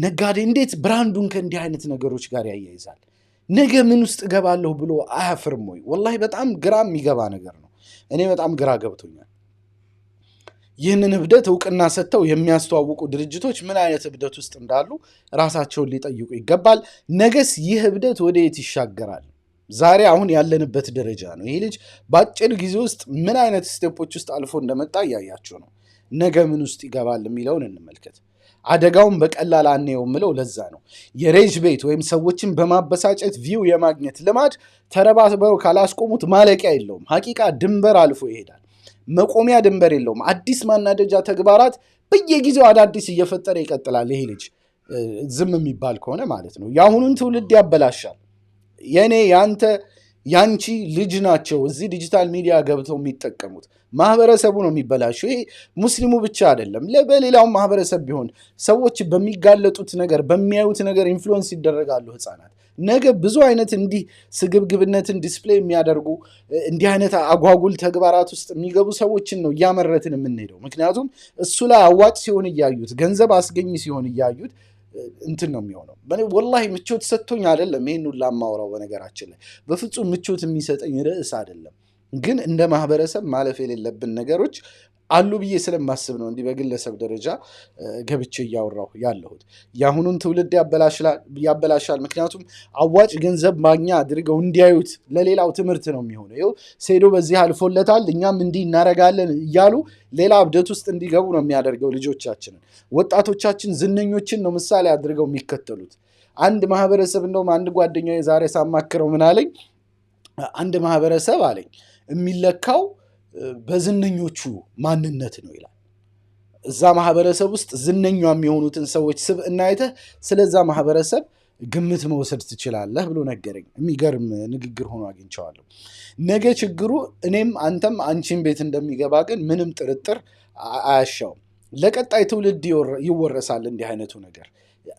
ነጋዴ እንዴት ብራንዱን ከእንዲህ አይነት ነገሮች ጋር ያያይዛል? ነገ ምን ውስጥ እገባለሁ ብሎ አያፍርም ወይ? ወላሂ በጣም ግራ የሚገባ ነገር ነው። እኔ በጣም ግራ ገብቶኛል። ይህንን እብደት እውቅና ሰጥተው የሚያስተዋውቁ ድርጅቶች ምን አይነት እብደት ውስጥ እንዳሉ ራሳቸውን ሊጠይቁ ይገባል። ነገስ ይህ እብደት ወደ የት ይሻገራል? ዛሬ አሁን ያለንበት ደረጃ ነው። ይህ ልጅ በአጭር ጊዜ ውስጥ ምን አይነት ስቴፖች ውስጥ አልፎ እንደመጣ እያያችሁ ነው። ነገ ምን ውስጥ ይገባል የሚለውን እንመልከት። አደጋውን በቀላል አንየው ምለው ለዛ ነው። የሬጅ ቤት ወይም ሰዎችን በማበሳጨት ቪው የማግኘት ልማድ ተረባርበው ካላስቆሙት ማለቂያ የለውም። ሐቂቃ ድንበር አልፎ ይሄዳል። መቆሚያ ድንበር የለውም። አዲስ ማናደጃ ተግባራት በየጊዜው አዳዲስ እየፈጠረ ይቀጥላል። ይሄ ልጅ ዝም የሚባል ከሆነ ማለት ነው። የአሁኑን ትውልድ ያበላሻል። የኔ ያንተ ያንቺ ልጅ ናቸው እዚህ ዲጂታል ሚዲያ ገብተው የሚጠቀሙት። ማህበረሰቡ ነው የሚበላሸው። ይሄ ሙስሊሙ ብቻ አይደለም፣ በሌላው ማህበረሰብ ቢሆን ሰዎች በሚጋለጡት ነገር በሚያዩት ነገር ኢንፍሉዌንስ ይደረጋሉ ህፃናት። ነገ ብዙ አይነት እንዲህ ስግብግብነትን ዲስፕሌይ የሚያደርጉ እንዲህ አይነት አጓጉል ተግባራት ውስጥ የሚገቡ ሰዎችን ነው እያመረትን የምንሄደው። ምክንያቱም እሱ ላይ አዋጭ ሲሆን እያዩት፣ ገንዘብ አስገኝ ሲሆን እያዩት እንትን ነው የሚሆነው። ወላሂ ምቾት ሰጥቶኝ አይደለም ይህን ሁላ ማውራው። በነገራችን ላይ በፍጹም ምቾት የሚሰጠኝ ርዕስ አይደለም፣ ግን እንደ ማህበረሰብ ማለፍ የሌለብን ነገሮች አሉ ብዬ ስለማስብ ነው እንዲህ በግለሰብ ደረጃ ገብቼ እያወራሁ ያለሁት። የአሁኑን ትውልድ ያበላሻል። ምክንያቱም አዋጭ ገንዘብ ማግኛ አድርገው እንዲያዩት ለሌላው ትምህርት ነው የሚሆነው። ይኸው ሴዶ በዚህ አልፎለታል እኛም እንዲህ እናረጋለን እያሉ ሌላ እብደት ውስጥ እንዲገቡ ነው የሚያደርገው ልጆቻችንን። ወጣቶቻችን ዝነኞችን ነው ምሳሌ አድርገው የሚከተሉት። አንድ ማህበረሰብ እንደውም አንድ ጓደኛዬ ዛሬ ሳማክረው ምን አለኝ፣ አንድ ማህበረሰብ አለኝ የሚለካው በዝነኞቹ ማንነት ነው ይላል። እዛ ማህበረሰብ ውስጥ ዝነኛ የሚሆኑትን ሰዎች ስብዕና አይተህ ስለዛ ማህበረሰብ ግምት መውሰድ ትችላለህ ብሎ ነገረኝ። የሚገርም ንግግር ሆኖ አግኝቼዋለሁ። ነገ ችግሩ እኔም አንተም አንቺን ቤት እንደሚገባ ግን ምንም ጥርጥር አያሻውም። ለቀጣይ ትውልድ ይወረሳል እንዲህ አይነቱ ነገር።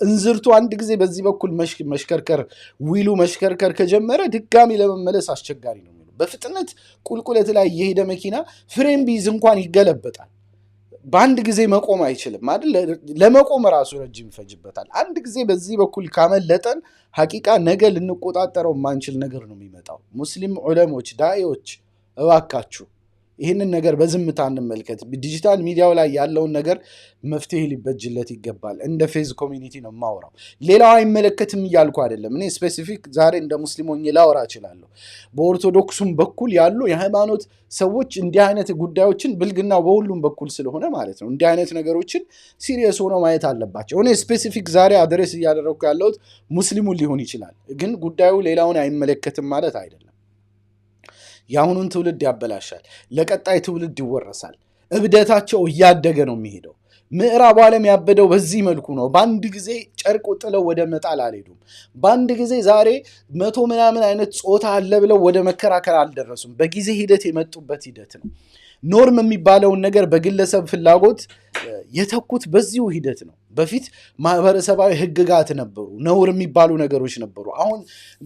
እንዝርቱ አንድ ጊዜ በዚህ በኩል መሽከርከር ዊሉ መሽከርከር ከጀመረ ድጋሚ ለመመለስ አስቸጋሪ ነው። በፍጥነት ቁልቁለት ላይ የሄደ መኪና ፍሬም ቢይዝ እንኳን ይገለበጣል። በአንድ ጊዜ መቆም አይችልም አይደል? ለመቆም ራሱ ረጅም ይፈጅበታል። አንድ ጊዜ በዚህ በኩል ካመለጠን ሐቂቃ ነገ ልንቆጣጠረው የማንችል ነገር ነው የሚመጣው። ሙስሊም ዑለሞች፣ ዳኢዎች እባካችሁ ይህንን ነገር በዝምታ እንመልከት። ዲጂታል ሚዲያው ላይ ያለውን ነገር መፍትሄ ሊበጅለት ይገባል። እንደ ፌዝ ኮሚኒቲ ነው የማወራው። ሌላው አይመለከትም እያልኩ አይደለም። እኔ ስፔሲፊክ ዛሬ እንደ ሙስሊም ሆኜ ላወራ እችላለሁ። በኦርቶዶክሱም በኩል ያሉ የሃይማኖት ሰዎች እንዲህ አይነት ጉዳዮችን ብልግናው በሁሉም በኩል ስለሆነ ማለት ነው እንዲህ አይነት ነገሮችን ሲሪየስ ሆነው ማየት አለባቸው። እኔ ስፔሲፊክ ዛሬ አድሬስ እያደረግኩ ያለሁት ሙስሊሙን ሊሆን ይችላል፣ ግን ጉዳዩ ሌላውን አይመለከትም ማለት አይደለም። የአሁኑን ትውልድ ያበላሻል፣ ለቀጣይ ትውልድ ይወረሳል። እብደታቸው እያደገ ነው የሚሄደው። ምዕራቡ ዓለም ያበደው በዚህ መልኩ ነው። በአንድ ጊዜ ጨርቅ ጥለው ወደ መጣል አልሄዱም። በአንድ ጊዜ ዛሬ 100 ምናምን አይነት ጾታ አለ ብለው ወደ መከራከር አልደረሱም። በጊዜ ሂደት የመጡበት ሂደት ነው። ኖርም የሚባለውን ነገር በግለሰብ ፍላጎት የተኩት በዚሁ ሂደት ነው። በፊት ማህበረሰባዊ ህግጋት ነበሩ፣ ነውር የሚባሉ ነገሮች ነበሩ። አሁን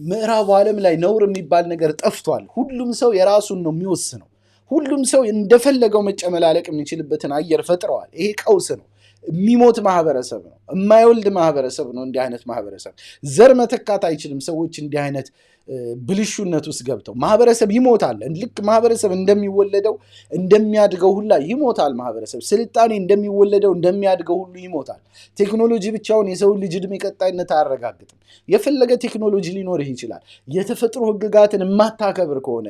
ምዕራቡ ዓለም ላይ ነውር የሚባል ነገር ጠፍቷል። ሁሉም ሰው የራሱን ነው የሚወስነው። ሁሉም ሰው እንደፈለገው መጨመላለቅ የሚችልበትን አየር ፈጥረዋል። ይሄ ቀውስ ነው። የሚሞት ማህበረሰብ ነው። የማይወልድ ማህበረሰብ ነው። እንዲህ አይነት ማህበረሰብ ዘር መተካት አይችልም። ሰዎች እንዲህ አይነት ብልሹነት ውስጥ ገብተው ማህበረሰብ ይሞታል። ልክ ማህበረሰብ እንደሚወለደው እንደሚያድገው ሁላ ይሞታል። ማህበረሰብ ስልጣኔ እንደሚወለደው እንደሚያድገው ሁሉ ይሞታል። ቴክኖሎጂ ብቻውን የሰው ልጅ ዕድሜ ቀጣይነት አያረጋግጥም። የፈለገ ቴክኖሎጂ ሊኖርህ ይችላል። የተፈጥሮ ህግጋትን የማታከብር ከሆነ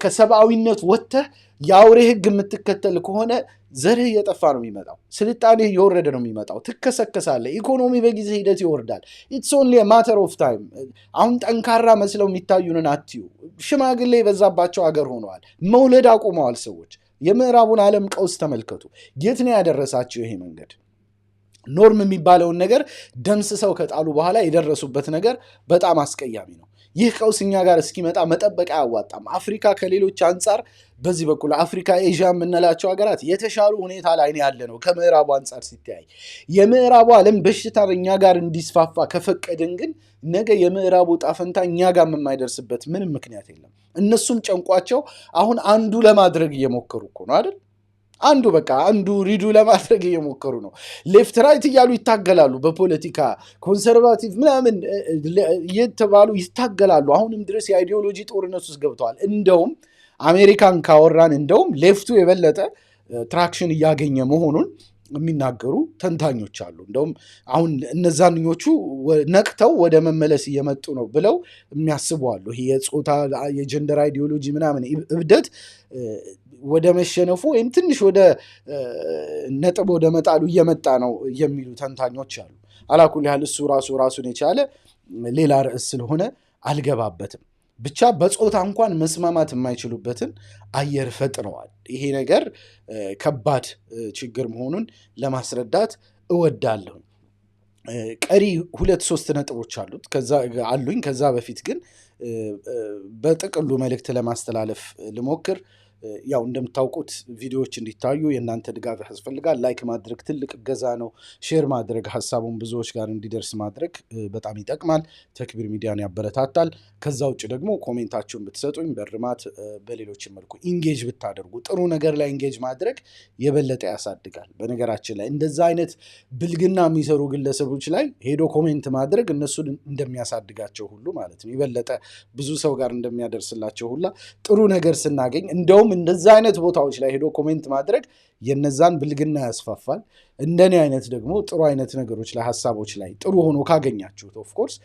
ከሰብአዊነት ወጥተህ የአውሬ ህግ የምትከተል ከሆነ ዘርህ እየጠፋ ነው የሚመጣው። ስልጣኔህ እየወረደ ነው የሚመጣው። ትከሰከሳለህ። ኢኮኖሚ በጊዜ ሂደት ይወርዳል። ኢትስ ኦንሊ ማተር ኦፍ ታይም። አሁን ጠንካራ መስለው የሚታዩንን አትዩ። ሽማግሌ የበዛባቸው ሀገር ሆነዋል። መውለድ አቁመዋል ሰዎች። የምዕራቡን ዓለም ቀውስ ተመልከቱ። የት ነው ያደረሳቸው ይሄ መንገድ? ኖርም የሚባለውን ነገር ደምስሰው ከጣሉ በኋላ የደረሱበት ነገር በጣም አስቀያሚ ነው። ይህ ቀውስ እኛ ጋር እስኪመጣ መጠበቅ አያዋጣም። አፍሪካ ከሌሎች አንጻር በዚህ በኩል አፍሪካ፣ ኤዥያ የምንላቸው ሀገራት የተሻሉ ሁኔታ ላይ ያለ ነው ከምዕራቡ አንጻር ሲተያይ። የምዕራቡ ዓለም በሽታ እኛ ጋር እንዲስፋፋ ከፈቀድን ግን ነገ የምዕራቡ ጣፈንታ እኛ ጋር የማይደርስበት ምንም ምክንያት የለም። እነሱም ጨንቋቸው አሁን አንዱ ለማድረግ እየሞከሩ እኮ ነው አይደል? አንዱ በቃ አንዱ ሪዱ ለማድረግ እየሞከሩ ነው። ሌፍት ራይት እያሉ ይታገላሉ። በፖለቲካ ኮንሰርቫቲቭ ምናምን እየተባሉ ይታገላሉ። አሁንም ድረስ የአይዲዮሎጂ ጦርነት ውስጥ ገብተዋል። እንደውም አሜሪካን ካወራን እንደውም ሌፍቱ የበለጠ ትራክሽን እያገኘ መሆኑን የሚናገሩ ተንታኞች አሉ። እንደውም አሁን እነዛኞቹ ነቅተው ወደ መመለስ እየመጡ ነው ብለው የሚያስቡ አሉ። ይሄ የጾታ የጀንደር አይዲዮሎጂ ምናምን እብደት ወደ መሸነፉ ወይም ትንሽ ወደ ነጥብ ወደ መጣሉ እየመጣ ነው የሚሉ ተንታኞች አሉ። አላኩል ያህል እሱ ራሱን የቻለ ሌላ ርዕስ ስለሆነ አልገባበትም። ብቻ በጾታ እንኳን መስማማት የማይችሉበትን አየር ፈጥረዋል። ይሄ ነገር ከባድ ችግር መሆኑን ለማስረዳት እወዳለሁ። ቀሪ 2-3 ነጥቦች አሉኝ። ከዛ በፊት ግን በጥቅሉ መልእክት ለማስተላለፍ ልሞክር። ያው እንደምታውቁት ቪዲዮዎች እንዲታዩ የእናንተ ድጋፍ ያስፈልጋል። ላይክ ማድረግ ትልቅ እገዛ ነው። ሼር ማድረግ፣ ሀሳቡን ብዙዎች ጋር እንዲደርስ ማድረግ በጣም ይጠቅማል። ተክቢር ሚዲያን ያበረታታል። ከዛ ውጭ ደግሞ ኮሜንታችሁን ብትሰጡኝ በርማት በሌሎች መልኩ ኢንጌጅ ብታደርጉ፣ ጥሩ ነገር ላይ ኢንጌጅ ማድረግ የበለጠ ያሳድጋል። በነገራችን ላይ እንደዛ አይነት ብልግና የሚሰሩ ግለሰቦች ላይ ሄዶ ኮሜንት ማድረግ እነሱን እንደሚያሳድጋቸው ሁሉ ማለት ነው፣ የበለጠ ብዙ ሰው ጋር እንደሚያደርስላቸው ሁላ ጥሩ ነገር ስናገኝ እንደውም እንደዛ አይነት ቦታዎች ላይ ሄዶ ኮሜንት ማድረግ የነዛን ብልግና ያስፋፋል። እንደኔ አይነት ደግሞ ጥሩ አይነት ነገሮች ላይ ሀሳቦች ላይ ጥሩ ሆኖ ካገኛችሁት ኦፍኮርስ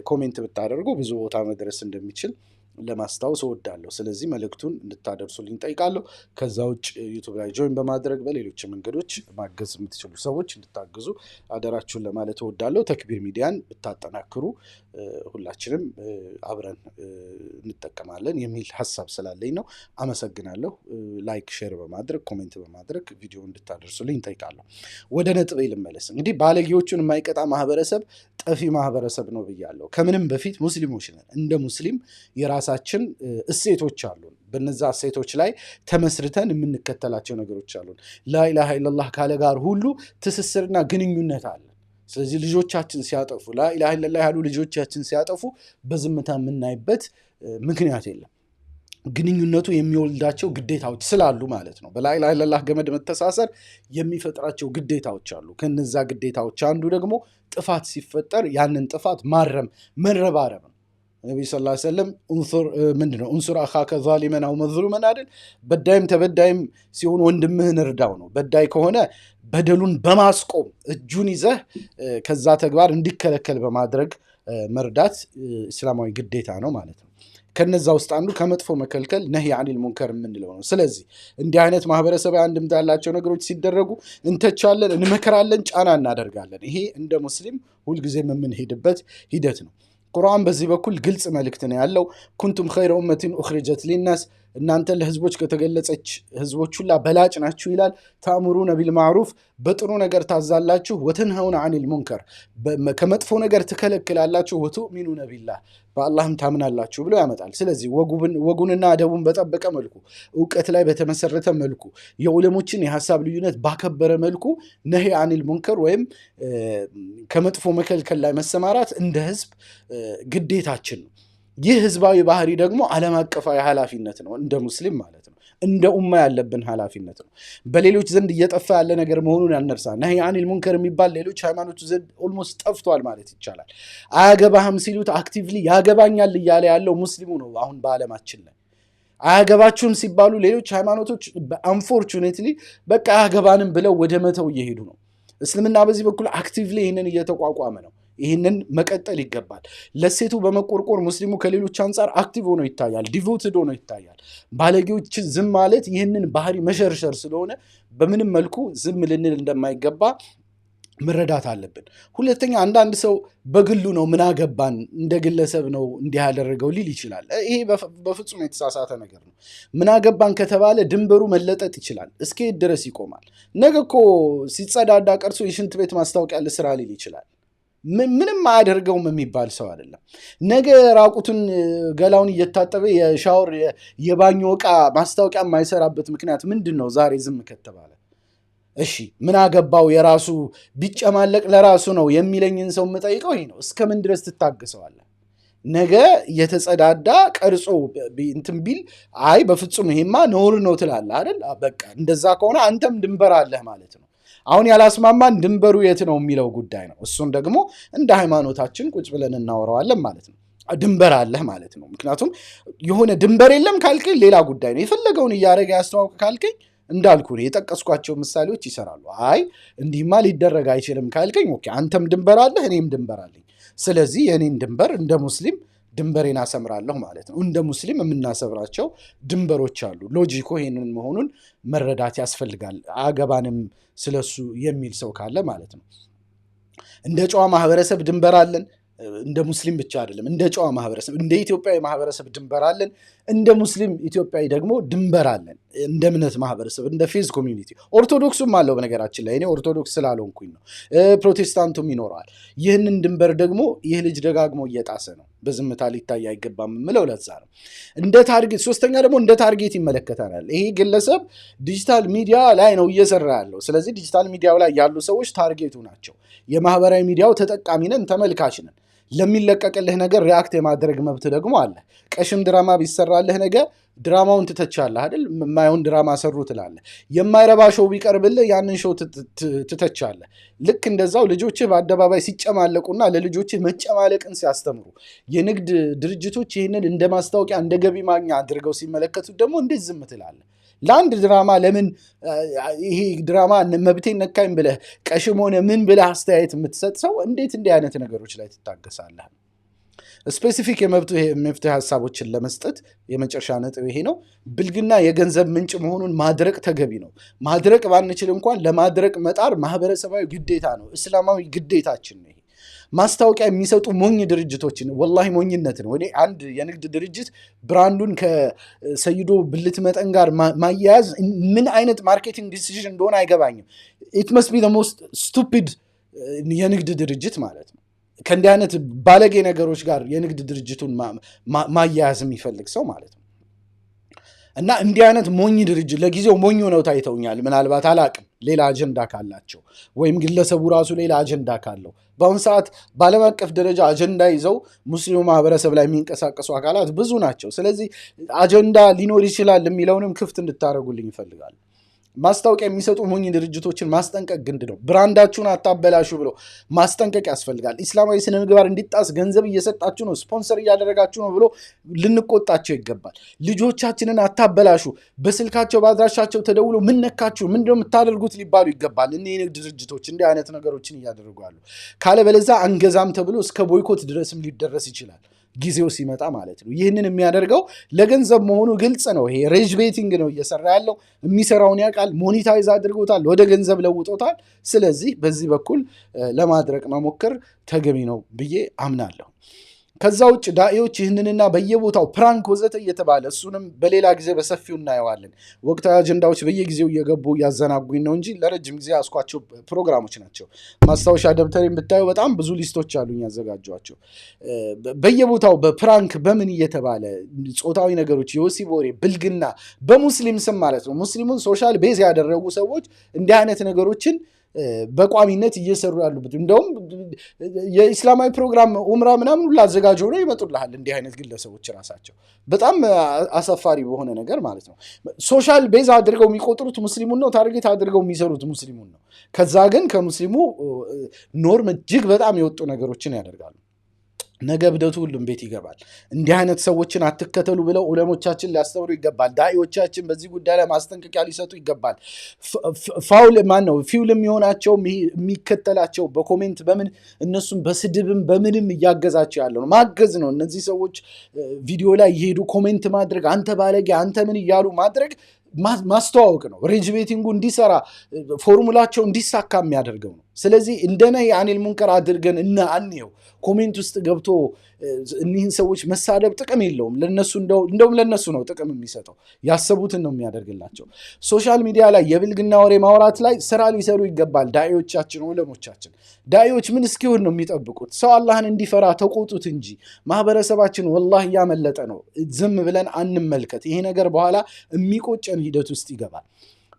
ኮሜንት ብታደርጉ ብዙ ቦታ መድረስ እንደሚችል ለማስታወስ እወዳለሁ። ስለዚህ መልእክቱን እንድታደርሱልኝ ጠይቃለሁ። ከዛ ውጭ ዩቱብ ላይ ጆይን በማድረግ በሌሎች መንገዶች ማገዝ የምትችሉ ሰዎች እንድታግዙ አደራችሁን ለማለት እወዳለሁ። ተክቢር ሚዲያን ብታጠናክሩ ሁላችንም አብረን እንጠቀማለን የሚል ሀሳብ ስላለኝ ነው። አመሰግናለሁ። ላይክ፣ ሼር በማድረግ ኮሜንት በማድረግ ቪዲዮ እንድታደርሱልኝ ጠይቃለሁ። ወደ ነጥቤ ልመለስ። እንግዲህ ባለጌዎቹን የማይቀጣ ማህበረሰብ ጠፊ ማህበረሰብ ነው ብያለሁ። ከምንም በፊት ሙስሊሞች ነን። እንደ ሙስሊም የራሳችን እሴቶች አሉን። በነዛ እሴቶች ላይ ተመስርተን የምንከተላቸው ነገሮች አሉን። ላኢላሃ ኢለላህ ካለ ጋር ሁሉ ትስስርና ግንኙነት አለ። ስለዚህ ልጆቻችን ሲያጠፉ ላኢላሃ ኢለላህ ያሉ ልጆቻችን ሲያጠፉ በዝምታ የምናይበት ምክንያት የለም። ግንኙነቱ የሚወልዳቸው ግዴታዎች ስላሉ ማለት ነው። በላኢላሃ ኢለላህ ገመድ መተሳሰር የሚፈጥራቸው ግዴታዎች አሉ። ከነዛ ግዴታዎች አንዱ ደግሞ ጥፋት ሲፈጠር ያንን ጥፋት ማረም፣ መረባረብ ነው። ነቢዩ ሰለላሁ ዐለይሂ ወሰለም ምንድነው እንሱር አኻከ ዛሊመን አው መዝሉመን አይደል? በዳይም ተበዳይም ሲሆን ወንድምህን እርዳው ነው። በዳይ ከሆነ በደሉን በማስቆም እጁን ይዘህ ከዛ ተግባር እንዲከለከል በማድረግ መርዳት እስላማዊ ግዴታ ነው ማለት ነው። ከነዛ ውስጥ አንዱ ከመጥፎ መከልከል ነህይ አኒል ሙንከር የምንለው ነው። ስለዚህ እንዲህ አይነት ማህበረሰባዊ አንድምታ ያላቸው ነገሮች ሲደረጉ እንተቻለን፣ እንመከራለን፣ ጫና እናደርጋለን። ይሄ እንደ ሙስሊም ሁልጊዜም የምንሄድበት ሂደት ነው። ቁርአን በዚህ በኩል ግልጽ መልእክት ነው ያለው። ኩንቱም ኸይረ ኡመቲን ኡኽሪጀት ሊናስ፣ እናንተ ለህዝቦች ከተገለጸች ህዝቦች ሁላ በላጭ ናችሁ ይላል። ተእሙሩነ ቢልማዕሩፍ፣ በጥሩ ነገር ታዛላችሁ። ወተንሀውነ አኒል ሙንከር፣ ከመጥፎ ነገር ትከለክላላችሁ። ወቱእሚኑነ ቢላህ፣ በአላህም ታምናላችሁ ብሎ ያመጣል። ስለዚህ ወጉንና አደቡን በጠበቀ መልኩ፣ እውቀት ላይ በተመሰረተ መልኩ፣ የዑለሞችን የሀሳብ ልዩነት ባከበረ መልኩ ነህይ አኒል ሙንከር ወይም ከመጥፎ መከልከል ላይ መሰማራት እንደ ህዝብ ግዴታችን ነው። ይህ ህዝባዊ ባህሪ ደግሞ ዓለም አቀፋዊ ኃላፊነት ነው፣ እንደ ሙስሊም ማለት ነው። እንደ ኡማ ያለብን ኃላፊነት ነው። በሌሎች ዘንድ እየጠፋ ያለ ነገር መሆኑን ያነርሳ። ነህይ አኒል ሙንከር የሚባል ሌሎች ሃይማኖቱ ዘንድ ኦልሞስት ጠፍቷል ማለት ይቻላል። አያገባህም ሲሉት አክቲቭሊ ያገባኛል እያለ ያለው ሙስሊሙ ነው አሁን በዓለማችን ላይ። አያገባችሁም ሲባሉ ሌሎች ሃይማኖቶች አንፎርቹኔትሊ በቃ አያገባንም ብለው ወደ መተው እየሄዱ ነው። እስልምና በዚህ በኩል አክቲቭሊ ይህንን እየተቋቋመ ነው። ይህንን መቀጠል ይገባል። ለሴቱ በመቆርቆር ሙስሊሙ ከሌሎች አንጻር አክቲቭ ሆኖ ይታያል፣ ዲቮትድ ሆኖ ይታያል። ባለጌዎችን ዝም ማለት ይህንን ባህሪ መሸርሸር ስለሆነ በምንም መልኩ ዝም ልንል እንደማይገባ መረዳት አለብን። ሁለተኛ፣ አንዳንድ ሰው በግሉ ነው ምን አገባን እንደ ግለሰብ ነው እንዲህ ያደረገው ሊል ይችላል። ይሄ በፍጹም የተሳሳተ ነገር ነው። ምን አገባን ከተባለ ድንበሩ መለጠጥ ይችላል። እስከ የት ድረስ ይቆማል? ነገ እኮ ሲጸዳዳ ቀርሶ የሽንት ቤት ማስታወቂያ ልስራ ሊል ይችላል። ምንም አያደርገውም የሚባል ሰው አይደለም። ነገ ራቁቱን ገላውን እየታጠበ የሻወር የባኞ ዕቃ ማስታወቂያ የማይሰራበት ምክንያት ምንድን ነው? ዛሬ ዝም ከተባለ እሺ ምን አገባው የራሱ ቢጨማለቅ ለራሱ ነው የሚለኝን ሰው የምጠይቀው ይሄ ነው። እስከምን ድረስ ትታገሰዋለህ? ነገ የተጸዳዳ ቀርጾ እንትን ቢል አይ በፍጹም ይሄማ ነውር ነው ትላለህ አይደል? በቃ እንደዛ ከሆነ አንተም ድንበር አለህ ማለት ነው። አሁን ያላስማማን ድንበሩ የት ነው የሚለው ጉዳይ ነው። እሱን ደግሞ እንደ ሃይማኖታችን ቁጭ ብለን እናወራዋለን ማለት ነው። ድንበር አለህ ማለት ነው። ምክንያቱም የሆነ ድንበር የለም ካልከኝ ሌላ ጉዳይ ነው። የፈለገውን እያደረገ ያስተዋውቅ ካልከኝ እንዳልኩ ነው የጠቀስኳቸው ምሳሌዎች ይሰራሉ። አይ እንዲህማ ሊደረግ አይችልም ካልከኝ ኦኬ አንተም ድንበር አለህ እኔም ድንበር አለኝ። ስለዚህ የኔን ድንበር እንደ ሙስሊም ድንበሬን አሰምራለሁ ማለት ነው። እንደ ሙስሊም የምናሰብራቸው ድንበሮች አሉ። ሎጂኮ ይሄንን መሆኑን መረዳት ያስፈልጋል። አገባንም ስለሱ የሚል ሰው ካለ ማለት ነው። እንደ ጨዋ ማህበረሰብ ድንበር አለን። እንደ ሙስሊም ብቻ አይደለም፣ እንደ ጨዋ ማህበረሰብ እንደ ኢትዮጵያዊ ማህበረሰብ ድንበር አለን። እንደ ሙስሊም ኢትዮጵያዊ ደግሞ ድንበር አለን። እንደ እምነት ማህበረሰብ እንደ ፌዝ ኮሚኒቲ ኦርቶዶክሱም አለው። በነገራችን ላይ እኔ ኦርቶዶክስ ስላልሆንኩኝ ነው። ፕሮቴስታንቱም ይኖረዋል። ይህንን ድንበር ደግሞ ይህ ልጅ ደጋግሞ እየጣሰ ነው። በዝምታ ሊታይ አይገባም የምለው ለዛ ነው። እንደ ታርጌት ሶስተኛ ደግሞ እንደ ታርጌት ይመለከተናል። ይሄ ግለሰብ ዲጂታል ሚዲያ ላይ ነው እየሰራ ያለው። ስለዚህ ዲጂታል ሚዲያው ላይ ያሉ ሰዎች ታርጌቱ ናቸው። የማህበራዊ ሚዲያው ተጠቃሚ ነን፣ ተመልካች ነን። ለሚለቀቅልህ ነገር ሪአክት የማድረግ መብት ደግሞ አለ። ቀሽም ድራማ ቢሰራልህ ነገ ድራማውን ትተቻለህ አይደል? የማይሆን ድራማ ሰሩ ትላለህ። የማይረባ ሾው ቢቀርብልህ ያንን ሾው ትተቻለህ። ልክ እንደዛው ልጆችህ በአደባባይ ሲጨማለቁና ለልጆችህ መጨማለቅን ሲያስተምሩ የንግድ ድርጅቶች ይህንን እንደ ማስታወቂያ እንደ ገቢ ማግኛ አድርገው ሲመለከቱት ደግሞ እንዴት ዝም ትላለህ? ለአንድ ድራማ ለምን ይሄ ድራማ መብቴን ነካኝ ብለህ ቀሽም ሆነ ምን ብለህ አስተያየት የምትሰጥ ሰው እንዴት እንዲህ አይነት ነገሮች ላይ ትታገሳለህ? ስፔሲፊክ የመፍትሄ ሀሳቦችን ለመስጠት የመጨረሻ ነጥብ ይሄ ነው። ብልግና የገንዘብ ምንጭ መሆኑን ማድረቅ ተገቢ ነው። ማድረቅ ባንችል እንኳን ለማድረቅ መጣር ማህበረሰባዊ ግዴታ ነው፣ እስላማዊ ግዴታችን ነው። ማስታወቂያ የሚሰጡ ሞኝ ድርጅቶችን ወላሂ ሞኝነት ነው። እኔ አንድ የንግድ ድርጅት ብራንዱን ከሰይዶ ብልት መጠን ጋር ማያያዝ ምን አይነት ማርኬቲንግ ዲሲዥን እንደሆነ አይገባኝም። ኢት መስት ቢ ዘ ሞስት ስቱፒድ የንግድ ድርጅት ማለት ነው። ከእንዲህ አይነት ባለጌ ነገሮች ጋር የንግድ ድርጅቱን ማያያዝ የሚፈልግ ሰው ማለት ነው። እና እንዲህ አይነት ሞኝ ድርጅት ለጊዜው ሞኝ ነው ታይተውኛል። ምናልባት አላቅም ሌላ አጀንዳ ካላቸው ወይም ግለሰቡ ራሱ ሌላ አጀንዳ ካለው። በአሁኑ ሰዓት በዓለም አቀፍ ደረጃ አጀንዳ ይዘው ሙስሊሙ ማህበረሰብ ላይ የሚንቀሳቀሱ አካላት ብዙ ናቸው። ስለዚህ አጀንዳ ሊኖር ይችላል የሚለውንም ክፍት እንድታደርጉልኝ ይፈልጋሉ። ማስታወቂያ የሚሰጡ ሞኝ ድርጅቶችን ማስጠንቀቅ ግድ ነው። ብራንዳችሁን አታበላሹ ብሎ ማስጠንቀቅ ያስፈልጋል። ኢስላማዊ ስነ ምግባር እንዲጣስ ገንዘብ እየሰጣችሁ ነው፣ ስፖንሰር እያደረጋችሁ ነው ብሎ ልንቆጣቸው ይገባል። ልጆቻችንን አታበላሹ፣ በስልካቸው በአድራሻቸው ተደውሎ ምን ነካችሁ፣ ምንድነው የምታደርጉት ሊባሉ ይገባል። እኒህ የንግድ ድርጅቶች እንዲህ አይነት ነገሮችን እያደረጉ ያሉ ካለበለዛ አንገዛም ተብሎ እስከ ቦይኮት ድረስም ሊደረስ ይችላል ጊዜው ሲመጣ ማለት ነው። ይህንን የሚያደርገው ለገንዘብ መሆኑ ግልጽ ነው። ይሄ ሬጅ ቤቲንግ ነው እየሰራ ያለው። የሚሰራውን ያውቃል። ሞኒታይዝ አድርጎታል፣ ወደ ገንዘብ ለውጦታል። ስለዚህ በዚህ በኩል ለማድረግ መሞከር ተገቢ ነው ብዬ አምናለሁ። ከዛ ውጭ ዳኢዎች ይህንንና በየቦታው ፕራንክ ወዘተ እየተባለ እሱንም በሌላ ጊዜ በሰፊው እናየዋለን። ወቅታዊ አጀንዳዎች በየጊዜው እየገቡ እያዘናጉኝ ነው እንጂ ለረጅም ጊዜ ያስኳቸው ፕሮግራሞች ናቸው። ማስታወሻ ደብተሬን ብታዩ በጣም ብዙ ሊስቶች አሉኝ ያዘጋጇቸው። በየቦታው በፕራንክ በምን እየተባለ ጾታዊ ነገሮች፣ የወሲብ ወሬ፣ ብልግና በሙስሊም ስም ማለት ነው። ሙስሊሙን ሶሻል ቤዝ ያደረጉ ሰዎች እንዲህ አይነት ነገሮችን በቋሚነት እየሰሩ ያሉበት። እንደውም የኢስላማዊ ፕሮግራም ኡምራ ምናምን ሁሉ አዘጋጅ ሆነው ይመጡልሃል እንዲህ አይነት ግለሰቦች ራሳቸው። በጣም አሳፋሪ በሆነ ነገር ማለት ነው። ሶሻል ቤዝ አድርገው የሚቆጥሩት ሙስሊሙን ነው፣ ታርጌት አድርገው የሚሰሩት ሙስሊሙን ነው። ከዛ ግን ከሙስሊሙ ኖርም እጅግ በጣም የወጡ ነገሮችን ያደርጋሉ። ነገ እብደቱ ሁሉም ቤት ይገባል። እንዲህ አይነት ሰዎችን አትከተሉ ብለው ዑለሞቻችን ሊያስተምሩ ይገባል። ዳኢዎቻችን በዚህ ጉዳይ ላይ ማስጠንቀቂያ ሊሰጡ ይገባል። ፋውል ማን ነው ፊውል የሚሆናቸው የሚከተላቸው በኮሜንት በምን እነሱም በስድብም በምንም እያገዛቸው ያለው ነው። ማገዝ ነው። እነዚህ ሰዎች ቪዲዮ ላይ እየሄዱ ኮሜንት ማድረግ፣ አንተ ባለጌ፣ አንተ ምን እያሉ ማድረግ ማስተዋወቅ ነው። ሬጅ ቤቲንጉ እንዲሰራ ፎርሙላቸው እንዲሳካ የሚያደርገው ነው። ስለዚህ እንደነ የአኒል ሙንከር አድርገን አንየው። ኮሜንት ውስጥ ገብቶ እኒህን ሰዎች መሳደብ ጥቅም የለውም። እንደውም ለነሱ ነው ጥቅም የሚሰጠው። ያሰቡትን ነው የሚያደርግላቸው። ሶሻል ሚዲያ ላይ የብልግና ወሬ ማውራት ላይ ስራ ሊሰሩ ይገባል ዳኢዎቻችን፣ ዑለሞቻችን። ዳኢዎች ምን እስኪሆን ነው የሚጠብቁት? ሰው አላህን እንዲፈራ ተቆጡት እንጂ። ማህበረሰባችን ወላሂ እያመለጠ ነው። ዝም ብለን አንመልከት። ይሄ ነገር በኋላ የሚቆጨን ሂደት ውስጥ ይገባል።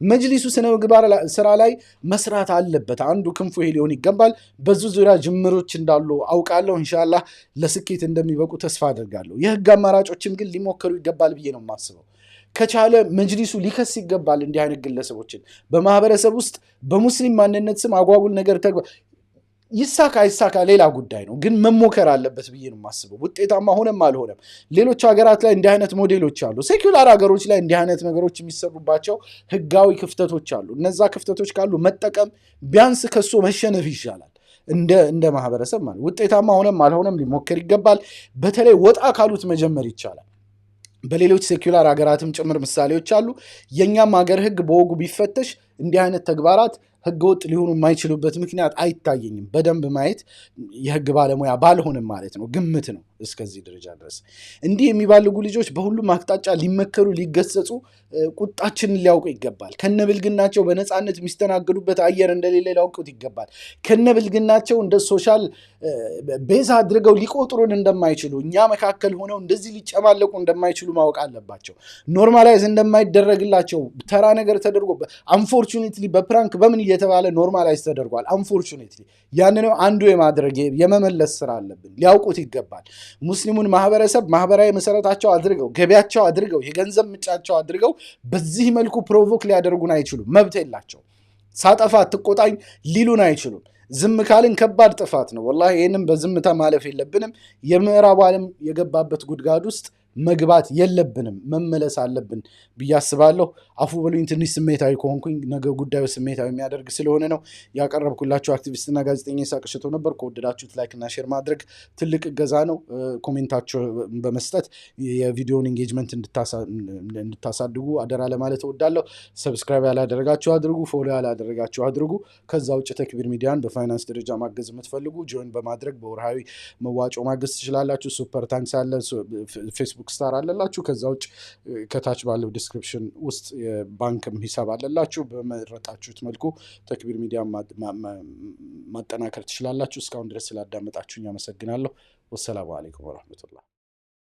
መጅሊሱ ስነ ምግባር ስራ ላይ መስራት አለበት። አንዱ ክንፉ ይሄ ሊሆን ይገባል። በዙ ዙሪያ ጅምሮች እንዳሉ አውቃለሁ። ኢንሻአላህ ለስኬት እንደሚበቁ ተስፋ አደርጋለሁ። የህግ አማራጮችም ግን ሊሞከሩ ይገባል ብዬ ነው የማስበው። ከቻለ መጅሊሱ ሊከስ ይገባል እንዲህ አይነት ግለሰቦችን በማህበረሰብ ውስጥ በሙስሊም ማንነት ስም አጓጉል ነገር ይሳካ ይሳካ ሌላ ጉዳይ ነው፣ ግን መሞከር አለበት ብዬ ነው የማስበው። ውጤታማ ሆነም አልሆነም ሌሎች ሀገራት ላይ እንዲህ አይነት ሞዴሎች አሉ። ሴኩላር ሀገሮች ላይ እንዲህ አይነት ነገሮች የሚሰሩባቸው ህጋዊ ክፍተቶች አሉ። እነዛ ክፍተቶች ካሉ መጠቀም ቢያንስ ከሶ መሸነፍ ይሻላል እንደ ማህበረሰብ ማለት። ውጤታማ ሆነም አልሆነም ሊሞከር ይገባል። በተለይ ወጣ ካሉት መጀመር ይቻላል። በሌሎች ሴኩላር ሀገራትም ጭምር ምሳሌዎች አሉ። የኛም ሀገር ህግ በወጉ ቢፈተሽ እንዲህ አይነት ተግባራት ህገወጥ ሊሆኑ የማይችሉበት ምክንያት አይታየኝም። በደንብ ማየት የህግ ባለሙያ ባልሆንም ማለት ነው፣ ግምት ነው እስከዚህ ደረጃ ድረስ። እንዲህ የሚባልጉ ልጆች በሁሉም አቅጣጫ ሊመከሩ ሊገሰጹ፣ ቁጣችንን ሊያውቁ ይገባል። ከነብልግናቸው በነፃነት የሚስተናገዱበት አየር እንደሌለ ሊያውቁት ይገባል። ከነብልግናቸው እንደ ሶሻል ቤዛ አድርገው ሊቆጥሩን እንደማይችሉ፣ እኛ መካከል ሆነው እንደዚህ ሊጨማለቁ እንደማይችሉ ማወቅ አለባቸው። ኖርማላይዝ እንደማይደረግላቸው ተራ ነገር ተደርጎ አንፎርቹኔትሊ በፕራንክ በምን እየተባለ ኖርማላይዝ ተደርጓል። አንፎርቹኔትሊ ያንን አንዱ የማድረግ የመመለስ ስራ አለብን። ሊያውቁት ይገባል። ሙስሊሙን ማህበረሰብ ማህበራዊ መሰረታቸው አድርገው ገቢያቸው አድርገው የገንዘብ ምንጫቸው አድርገው በዚህ መልኩ ፕሮቮክ ሊያደርጉን አይችሉም። መብት የላቸው። ሳጠፋ አትቆጣኝ ሊሉን አይችሉም። ዝም ካልን ከባድ ጥፋት ነው። ወላሂ ይህንም በዝምታ ማለፍ የለብንም። የምዕራቡ ዓለም የገባበት ጉድጓድ ውስጥ መግባት የለብንም፣ መመለስ አለብን ብዬ አስባለሁ። አፉ በሉኝ ትንሽ ስሜታዊ ከሆንኩኝ፣ ነገ ጉዳዩ ስሜታዊ የሚያደርግ ስለሆነ ነው። ያቀረብኩላችሁ አክቲቪስትና ጋዜጠኛ ይስሐቅ እሸቱ ነበር። ከወደዳችሁት ላይክ እና ሼር ማድረግ ትልቅ እገዛ ነው። ኮሜንታችሁ በመስጠት የቪዲዮውን ኢንጌጅመንት እንድታሳድጉ አደራ ለማለት እወዳለሁ። ሰብስክራይብ ያላደረጋችሁ አድርጉ፣ ፎሎ ያላደረጋችሁ አድርጉ። ከዛ ውጭ ተክቢር ሚዲያን በፋይናንስ ደረጃ ማገዝ የምትፈልጉ ጆይን በማድረግ በወርሃዊ መዋጮ ማገዝ ትችላላችሁ። ሱፐር ታንክስ አለ፣ ፌስቡክ ስታር አለላችሁ። ከዛ ውጭ ከታች ባለው ዲስክሪፕሽን ውስጥ የባንክም ሂሳብ አለላችሁ። በመረጣችሁት መልኩ ተክቢር ሚዲያ ማጠናከር ትችላላችሁ። እስካሁን ድረስ ስላዳመጣችሁኝ አመሰግናለሁ። ወሰላሙ አለይኩም ወረሕመቱላህ።